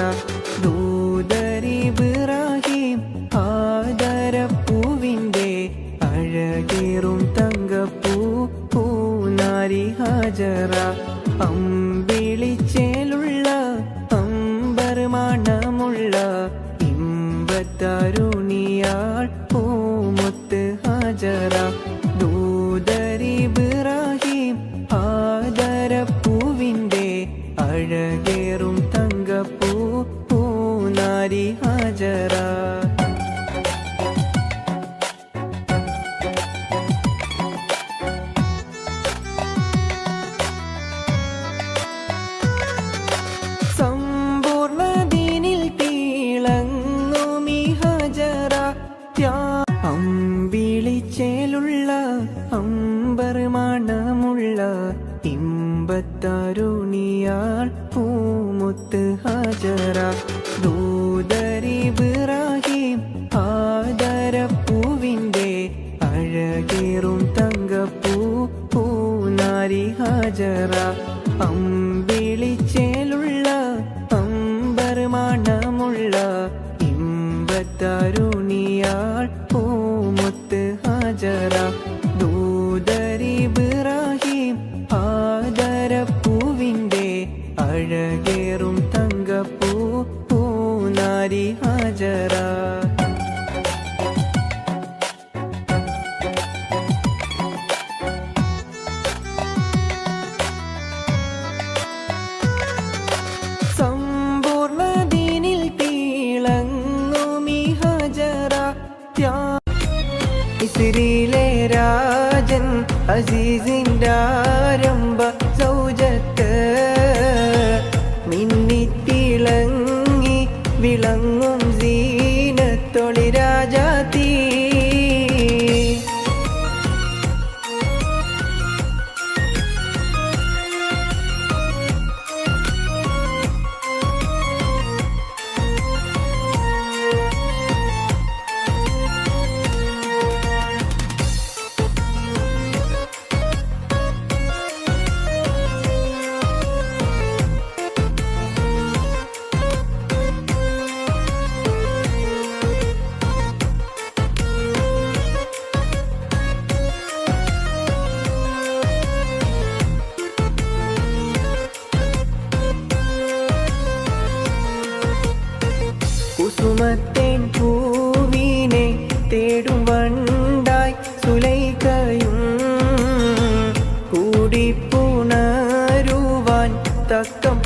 ദൂതരിബ്രാഹിം ആദരപ്പൂവിൻ്റെ അഴകേറും തങ്കപ്പൂ പൂനാരി ഹാജറ അമ്പിളിച്ചേലുള്ള അമ്പർ മണമുള്ള ഇമ്പത്തരുണിയാൾ പൂമുത്ത് ഹാജറ ദൂതരിബ്രാഹിം ആദരപ്പൂവിൻ്റെ അഴകേറും തങ്കപ്പൂ പൂനാരി ഹാജറ അമ്പിളിച്ചേലുള്ള അമ്പർ മണമുള്ള ഇമ്പത്തരുണിയാൾ പൂമുത്ത് ഹാജറ ദൂതരിബ്രാഹിം ആദരപ്പൂവിൻ്റെ അഴകേറും തങ്കപ്പൂ പൂനാരി ഹാജറ അമ്പിളിച്ചേലുള്ള അമ്പർ മണമുള്ള ഇമ്പത്തരുണിയാൾ പൂമുത്ത് ഹാജറ ദൂതരിബ്രാഹിം ആദരപ്പൂവിൻ്റെ അഴകേറും തങ്കപ്പൂ പൂനാരി ഹാജറ ഇസ്രിയിലെ രാജൻ അസീസിൻ്റെ ആരംഭ സൗജത്ത് മിന്നിത്തിളങ്ങി വിളങ്ങും സീനത്തൊളി രാജാത്തീ കുസുമത്തേൻ പൂവിനെ തേടും വണ്ടായി സുലൈഖയും കൂടിപ്പുണരുവാൻ തക്കം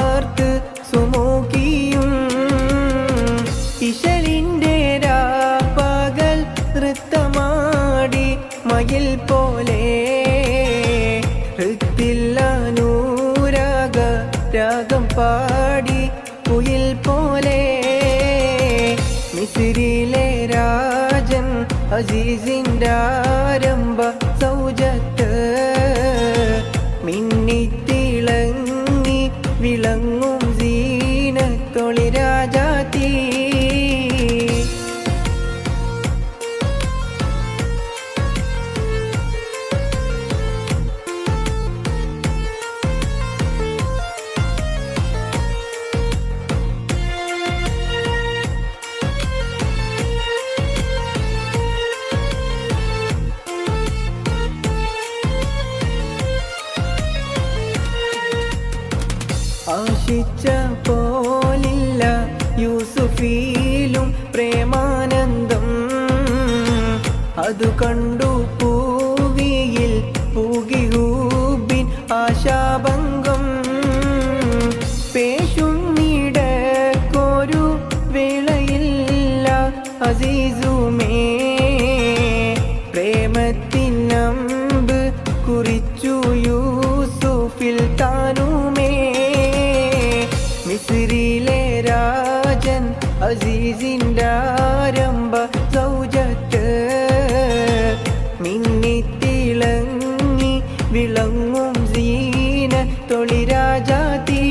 ചാർത്ത് സുമുഖിയും ഇശലിൻ്റെ രാപ്പകൽ നൃത്തമാടി മയിൽ പോലെ ഹൃത്തില്ലനൂരാഗ രാഗം പാടി കുയിൽ പോലെ മിസ്രിലെ രാജൻ അസീസിൻ്റെ ആരംഭ സൗജത്ത് മിന്നിത്തിളങ്ങി വിളങ്ങും സീനത്തൊളി രാജാത്തി ആശിച്ച പോലില്ല യൂസുഫിലും പ്രേമാനന്ദം അത് കണ്ടു പൂവിയിൽ പൂകിഹൂബിൻ ആശാഭംഗം പേശുന്നിടക്കൊരു വേളയില്ല അസീസുമേ പ്രേമത്തിനമ്പ് കുറിച്ചു യൂസുഫിൽ താനുമേ മിസ്രിലെ രാജൻ അസീസിൻ്റെ ആരംഭ സൗജത്ത് മിന്നിത്തിളങ്ങി വിളങ്ങും സീനത്തൊളി രാജാത്തി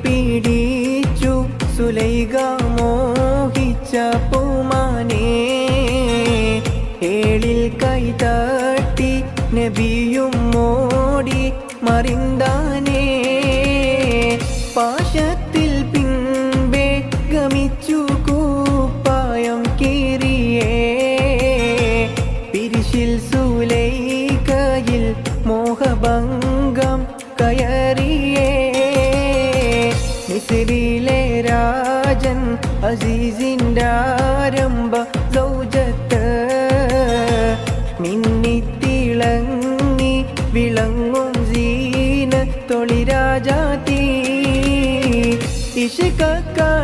ഏശിപ്പിടിച്ചു സുലൈഖ മോഹിച്ച പൂമാനേ ഏളിൽ കൈതട്ടി നബിയും മോടി മറിന്താനേ പാശത്തിൽ പിൻപേ ഗമിച്ചു കൂപ്പായം കീറിയേ പിരിശിൽ സുലൈഖയിൽ മോഹഭംഗം കയറിയേ മിസ്രിലെ രാജൻ അസീസിൻ്റെ ആരംഭ സൗജത്ത് മിന്നിത്തിളങ്ങി വിളങ്ങും സീനത്തൊളി രാജാത്തി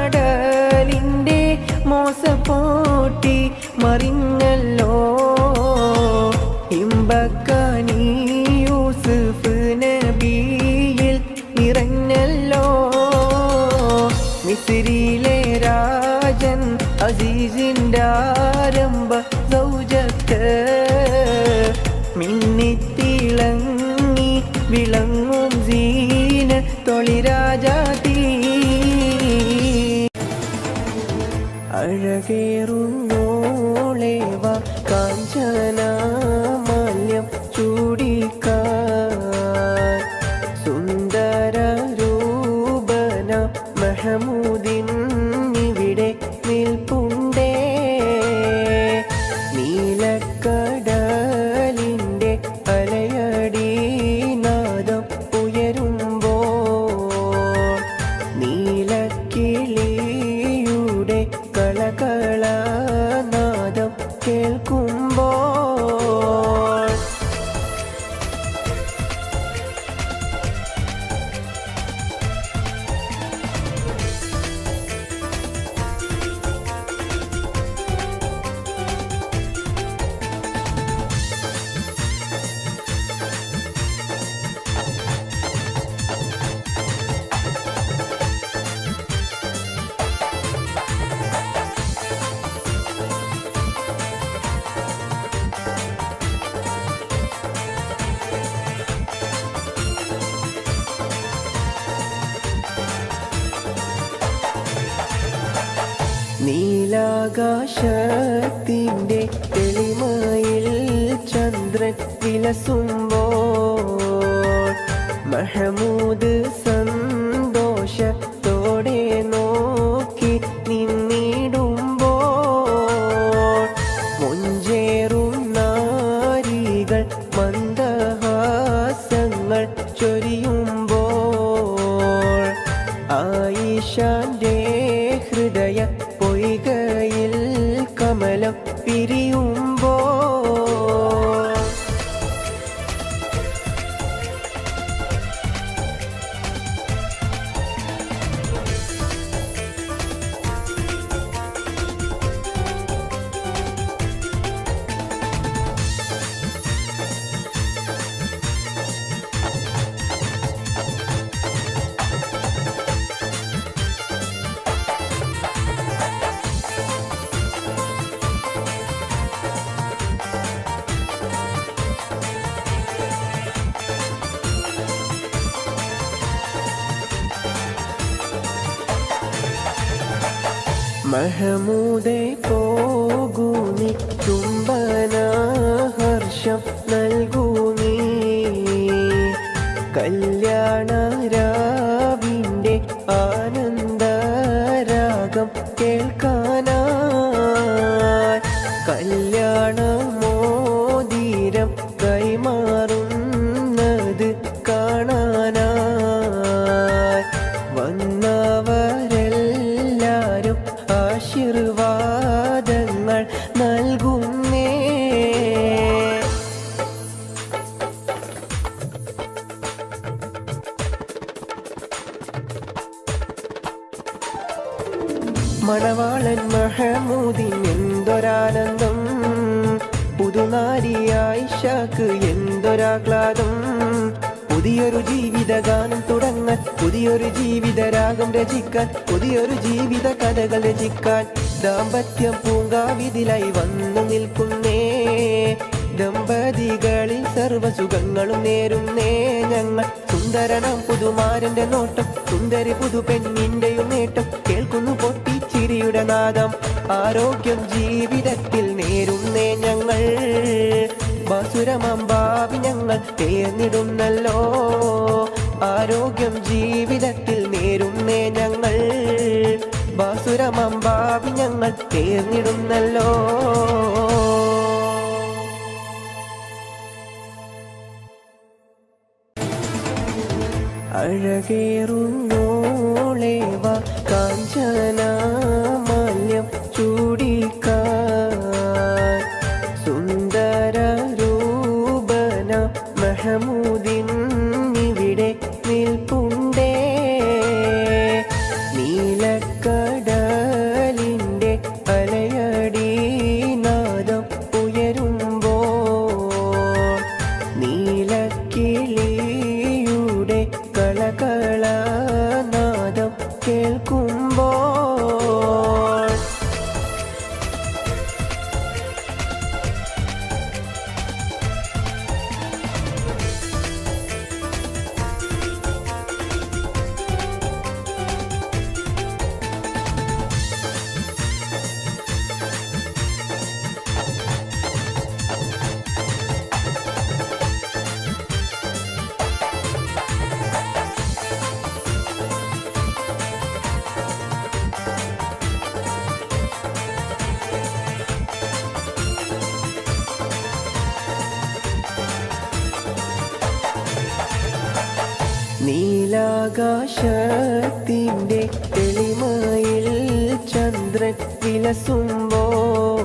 ഇഷ്കക്കടലിൻ്റെ മോസപ്പോട്ടി മറിഞ്ഞല്ലോ ഇമ്പക്കനീ യൂസുഫ് നബിയിൽ നിറഞ്ഞല്ലോ മിസ്രിലെ രാജൻ അസീസിൻ്റെ ആരംഭ സൗജത്ത് മിന്നിത്തിളങ്ങി വിളങ്ങും സീനത്തൊളി രാജാത്തി അഴകേറുന്നോളേവ കാഞ്ചന മാല്യം ചൂടിക്കാൻ സുന്ദര രൂപന മഹമൂദിൻ ഇവിടെ നിൽപ്പുണ്ടേ നീലക്കടലിൻ്റെ അലയടി നാദം ഉയരുമ്പോൾ നീലക്കിളിയുടെ കളകള നാദം കേൾക്കുമ്പോൾ നീലാകാശത്തിൻ്റെ തെളിമയിൽ ചന്ദ്രൻ വിലസുമ്പോൾ മഹമൂദ് സന്തോഷത്തോടെ നോക്കി നിന്നിടുമ്പോൾ മുഞ്ചേറും നാരികൾ മന്ദഹാസങ്ങൾ ചൊരിയുമ്പോൾ ആയിഷാന്റെ ഹൃദയ പൊയ്കയിൽ കമലം പിരിയുമ്പോൾ മഹമൂദേ പോകൂനി ചുംബന ഹർഷം നൽകൂനി കല്യാണ രാവിൻ്റെ ആനന്ദരാഗം കേൾക്കാനായി കല്യാണ മോതിരം കൈമാറുന്നത് കാണാനായി വന്നവരെല്ലാരും ആശീർവാദങ്ങൾ നൽകുന്നേ. മണവാളൻ മഹമൂദിൻ എന്തൊരാനന്ദം, പുതുനാരി ആയിഷക്ക് എന്തൊരാഹ്ലാദം. പുതിയൊരു ജീവിതഗാനം തുടങ്ങാൻ, പുതിയൊരു ജീവിതരാഗം രചിക്കാൻ, പുതിയൊരു ജീവിത കഥകൾ രചിക്കാൻ ദാമ്പത്യം പൂങ്കാവിതിലായി വന്നു നിൽക്കുന്നേ. ദമ്പതികളിൽ സർവസുഖങ്ങളും നേരുന്നേ ഞങ്ങൾ. സുന്ദരനാം പുതുമാരന്റെ നോട്ടം, സുന്ദരി പുതുപെണ്ണിന്റെയും നേട്ടം കേൾക്കുന്നു പൊട്ടിച്ചിരിയുടെ നാദം. ആരോഗ്യം ജീവിതത്തിൽ നേരുന്നേ ഞങ്ങൾ, ബാസുരമാം ഭാവി ഞങ്ങൾ തേർന്നിടുന്നല്ലോ. ആരോഗ്യം ജീവിതത്തിൽ നേരുന്നേ ഞങ്ങൾ, ബാസുരമാം ഭാവി ഞങ്ങൾ തേർന്നിടുന്നല്ലോ. അഴകേറുന്നോളേവ കാഞ്ചന മാല്യം ചൂടിക്കാൻ, സുന്ദര രൂപന മഹമൂദിൻ ഇവിടെ നിൽപ്പുണ്ടേ. നീലക്കടലിൻ്റെ അലയടി നാദം ഉയരുമ്പോൾ, നീലക്കിളിയുടെ കളകളനാദം കേൾക്കുമ്പോൾ, നീലാകാശത്തിൻ്റെ തെളിമയിൽ ചന്ദ്രൻ വിലസുമ്പോൾ,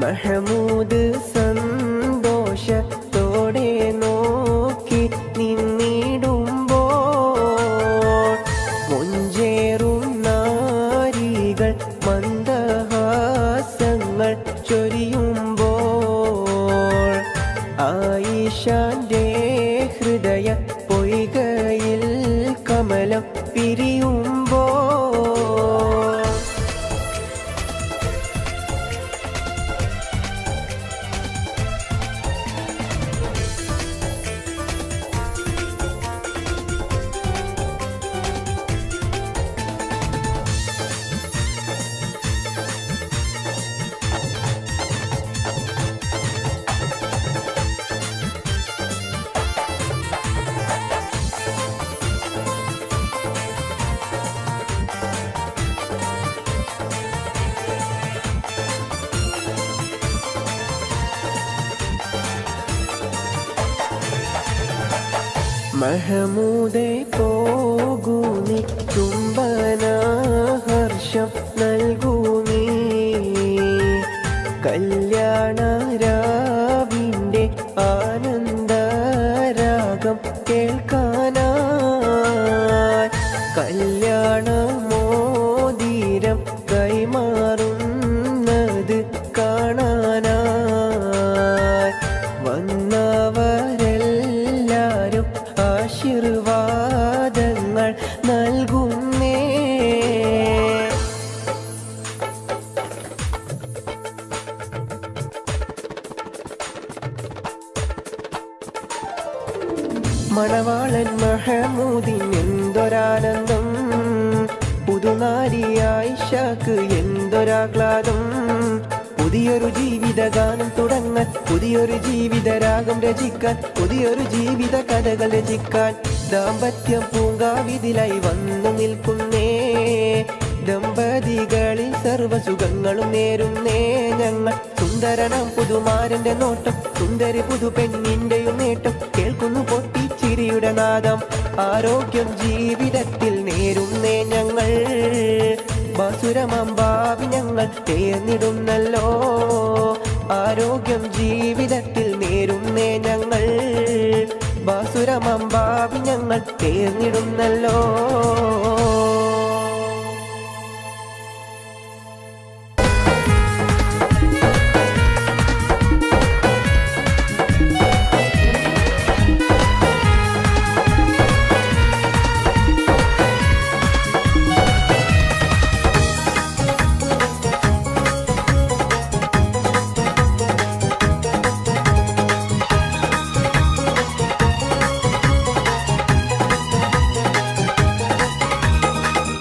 മഹമൂദ് സന്തോഷത്തോടെ നോക്കി നിന്നിടുമ്പോൾ, മുഞ്ചേറും നാരികൾ മന്ദഹാസങ്ങൾ ചൊരിയുമ്പോൾ, ആയിഷാന്റെ ഹൃദയ പൊയ്കയിൽ കമലം പിരിയുമ്പോൾ, മഹമൂദേ പോകൂനി ചുംബന ഹർഷം നൽകൂമീ കല്യാണ രാവിൻ്റെ ആനന്ദരാഗം കേൾക്കാനായി കല്യാണമോതിരം കൈമാറുന്നത് കാണാനായി വന്നവരെല്ലാരും ആശീർവാദങ്ങൾ നൽകുന്നേ. മണവാളൻ മഹമൂദിൻ എന്തൊരാനന്ദം, പുതുനാരി ആയിഷക്ക് എന്തൊരാഹ്ലാദം. പുതിയൊരു ജീവിതഗാനം തുടങ്ങാൻ, പുതിയൊരു ജീവിതരാഗം രചിക്കാൻ, പുതിയൊരു ജീവിത കഥകൾ രചിക്കാൻ ദാമ്പത്യം പൂങ്കാവിതിലായി വന്നു നിൽക്കുന്നേ. ദമ്പതികളിൽ സർവസുഖങ്ങളും നേരുന്നേ ഞങ്ങൾ. സുന്ദരനാം പുതുമാരന്റെ നോട്ടം, സുന്ദരി പുതു പെണ്ണിന്റെയും നേട്ടം കേൾക്കുന്നു പൊട്ടിച്ചിരിയുടെ നാദം. ആരോഗ്യം ജീവിതത്തിൽ നേരുന്നേ ഞങ്ങൾ, ബാസുരമാം ഭാവി ഞങ്ങൾ തേർന്നിടുന്നല്ലോ. ആരോഗ്യം ജീവിതത്തിൽ നേരുന്നേ ഞങ്ങൾ, ബാസുരമാം ഭാവി ഞങ്ങൾ തേർന്നിടുന്നല്ലോ.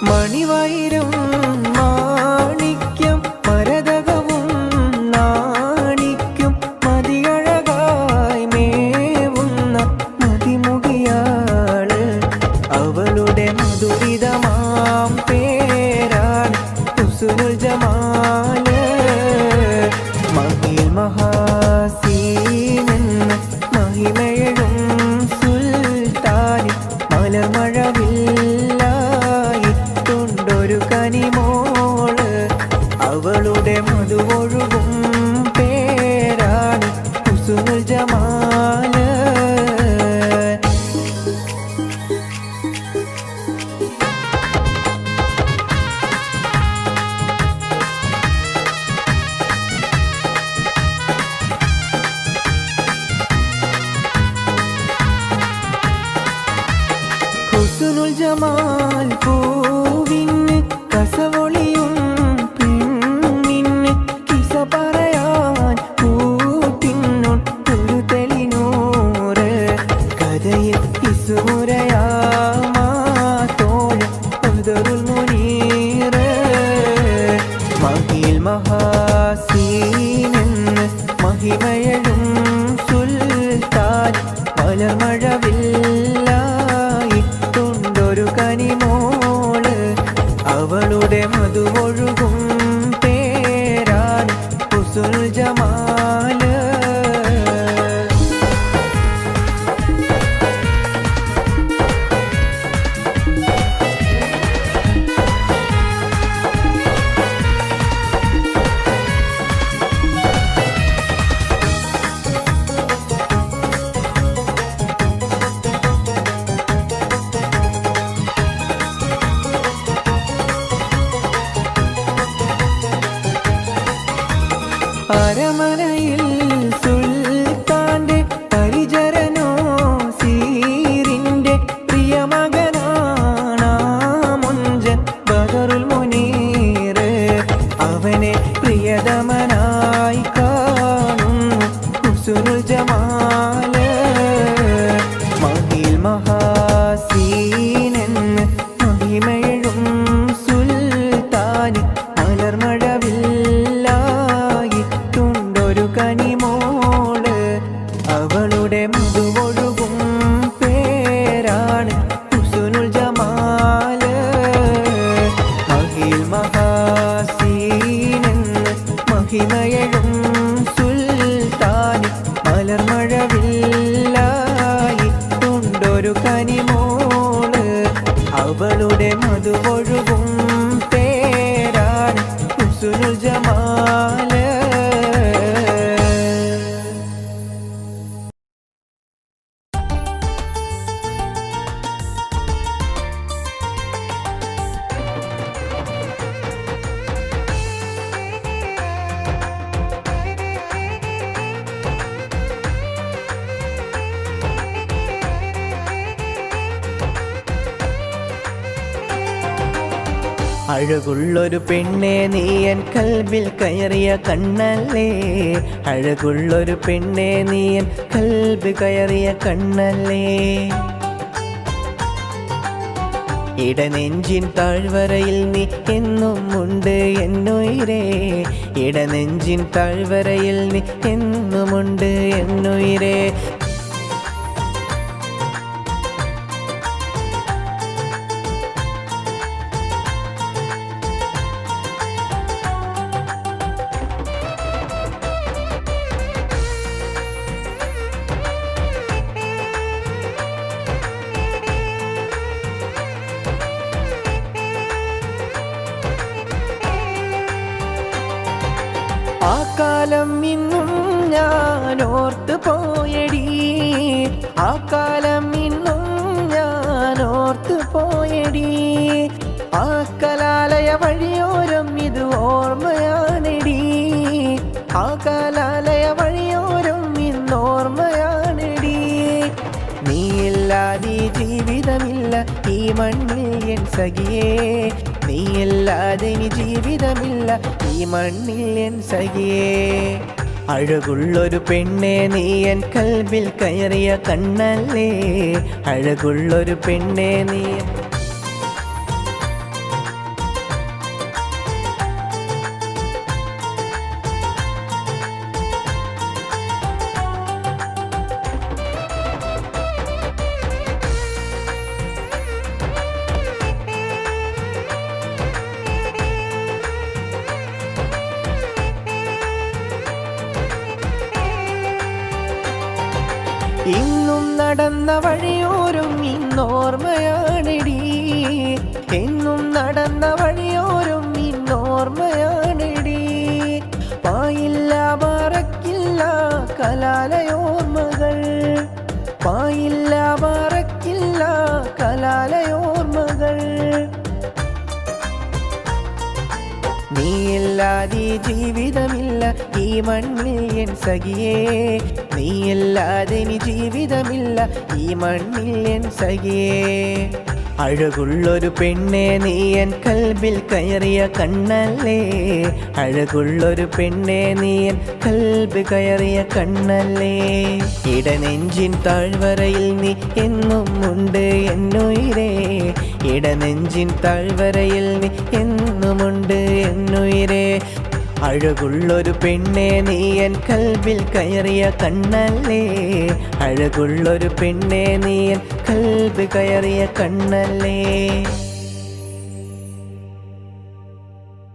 മണിവൈരം മാണിക്യം മരതകവും നാണിക്കും മതിയഴകായി മേവുന്ന മതിമുകിയാള്. അവളുടെ മധുരിതമാം പേരാണ് ഹുസ്നുൽ ജമാല്. മഹിൽ മഹാസീനെന്ന് മഹിമയഴും സുൽത്താനി മലർമഴവില്ലായി ഒരു കനിമോള്. അവളുടെ മധുവൊഴുകും പേരാണ് ഹുസ്നുൽ ജമാല്. ഹുസ്നുൽ ജമാൽ പൂവിന് കസവൊളിയും പെണ്ണിന് കിസ പറയാൻ കൂട്ടിനൊട്ടൊരു തെളിനൂറ്. കഥയിൽ ഇസുമുരയാമാത്തോഴ ഉദറുൽ മുനീറ്. മഹിൽ മഹാസീനെന്ന് മഹിമയഴും സുൽത്താൻ മലർമഴവില്ലായിട്ടൊരു കനിമോള്. അവളുടെ മധുവൊഴുകും പേരാണ് ഹുസ്നുൽ ജമാല്. അരമനയിൽ സുൽത്താന്റെ പരിചരനോ സീറിന്റെ പ്രിയമകനാണ് മുഞ്ചൻ ബദറുൽ മുനീർ. അവനെ പ്രിയതമനായി കാണുന്നു ഹുസ്നുൽ ജമാല്. മഹിൽ മഹാസീനെന്ന് മഹിമയഴും സുൽത്താന് മലർമഴവില്ലായിട്ടൊരു കനിമോള്. അവളുടെ മധുവൊഴുകും പേരാണ് ഹുസ്നുൽ ജമാല്. മഹിൽ മഹാസീനെന്ന് മഹിമയഴും സുൽത്താന് മലർമഴവില്ലായിട്ടൊരു അഴകുള്ളൊരു പെണ്ണെ നീ എൻ കൽബിൽ കയറിയ കണ്ണല്ലേ, അഴകുള്ളൊരു പെണ്ണെ നീ എൻ കൽബ് കയറിയ കണ്ണല്ലേ. ഇടനെഞ്ചിൻ താഴ്വരയിൽ നീ എന്നും ഉണ്ട് എന്നുയിരേ, ഇടനെഞ്ചിൻ താഴ്വരയിൽ നീ എന്നുമുണ്ട് എന്നുയിരേ. ആ കാലം ഇന്നും ഞാൻ ഓർത്ത് പോയടി, ആ കാലം ഇന്നും ഞാൻ ഓർത്ത് പോയടി. ആ കലാലയ വഴിയോരം ഇത് ഓർമ്മയാണെടി, ആ കലാലയ വഴിയോരം ഇന്നോർമ്മയാണെടി. നീയില്ലാതെ ജീവിതമില്ല ഈ മണ്ണിൽ എൻ സഖിയേ, നീയില്ലാതെ ഇനി ജീവിതമില്ല ഈ മണ്ണിൽ എൻ സഖിയേ. അഴകുള്ളൊരു പെണ്ണെ നീ എൻ കൽബിൽ കയറിയ കണ്ണല്ലേ, അഴകുള്ളൊരു പെണ്ണെ നീ. ഇന്നും നടന്ന വഴിയോരും ഇന്നോർമ്മയാണെടി, എന്നും നടന്ന വഴിയോരും ഇന്നോർമ്മയാണെടി. പായില്ല മറക്കില്ല കലാലയോർമ്മകൾ, പായില്ല മറക്കില്ല കലാലയോർമ്മകൾ. നീയില്ലാതെ ജീവിതമില്ല ഈ മണ്ണിൽ എൻ സഖിയേ, നീയില്ലാതെ ഇനി ജീവിതമില്ല ഈ മണ്ണിൽ എൻ സഖിയേ. അഴകുള്ളൊരു പെണ്ണെ നീ എൻ കൽബിൽ കയറിയ കണ്ണല്ലേ, അഴകുള്ളൊരു പെണ്ണെ നീ എൻ കൽബ് കയറിയ കണ്ണല്ലേ. ഇടനെഞ്ചിൻ താഴ്വരയിൽ നീ എന്നും ഉണ്ട് എന്നുയിരേ, ഇടനെഞ്ചിൻ താഴ്വരയിൽ നീ എന്നുമുണ്ട് എന്നുയിരേ. അഴകുള്ളൊരു പെണ്ണെ നീ എൻ കൽബിൽ കയറിയ കണ്ണല്ലേ, അഴകുള്ളൊരു പെണ്ണെ നീ എൻ കൽബ് കയറിയ കണ്ണല്ലേ.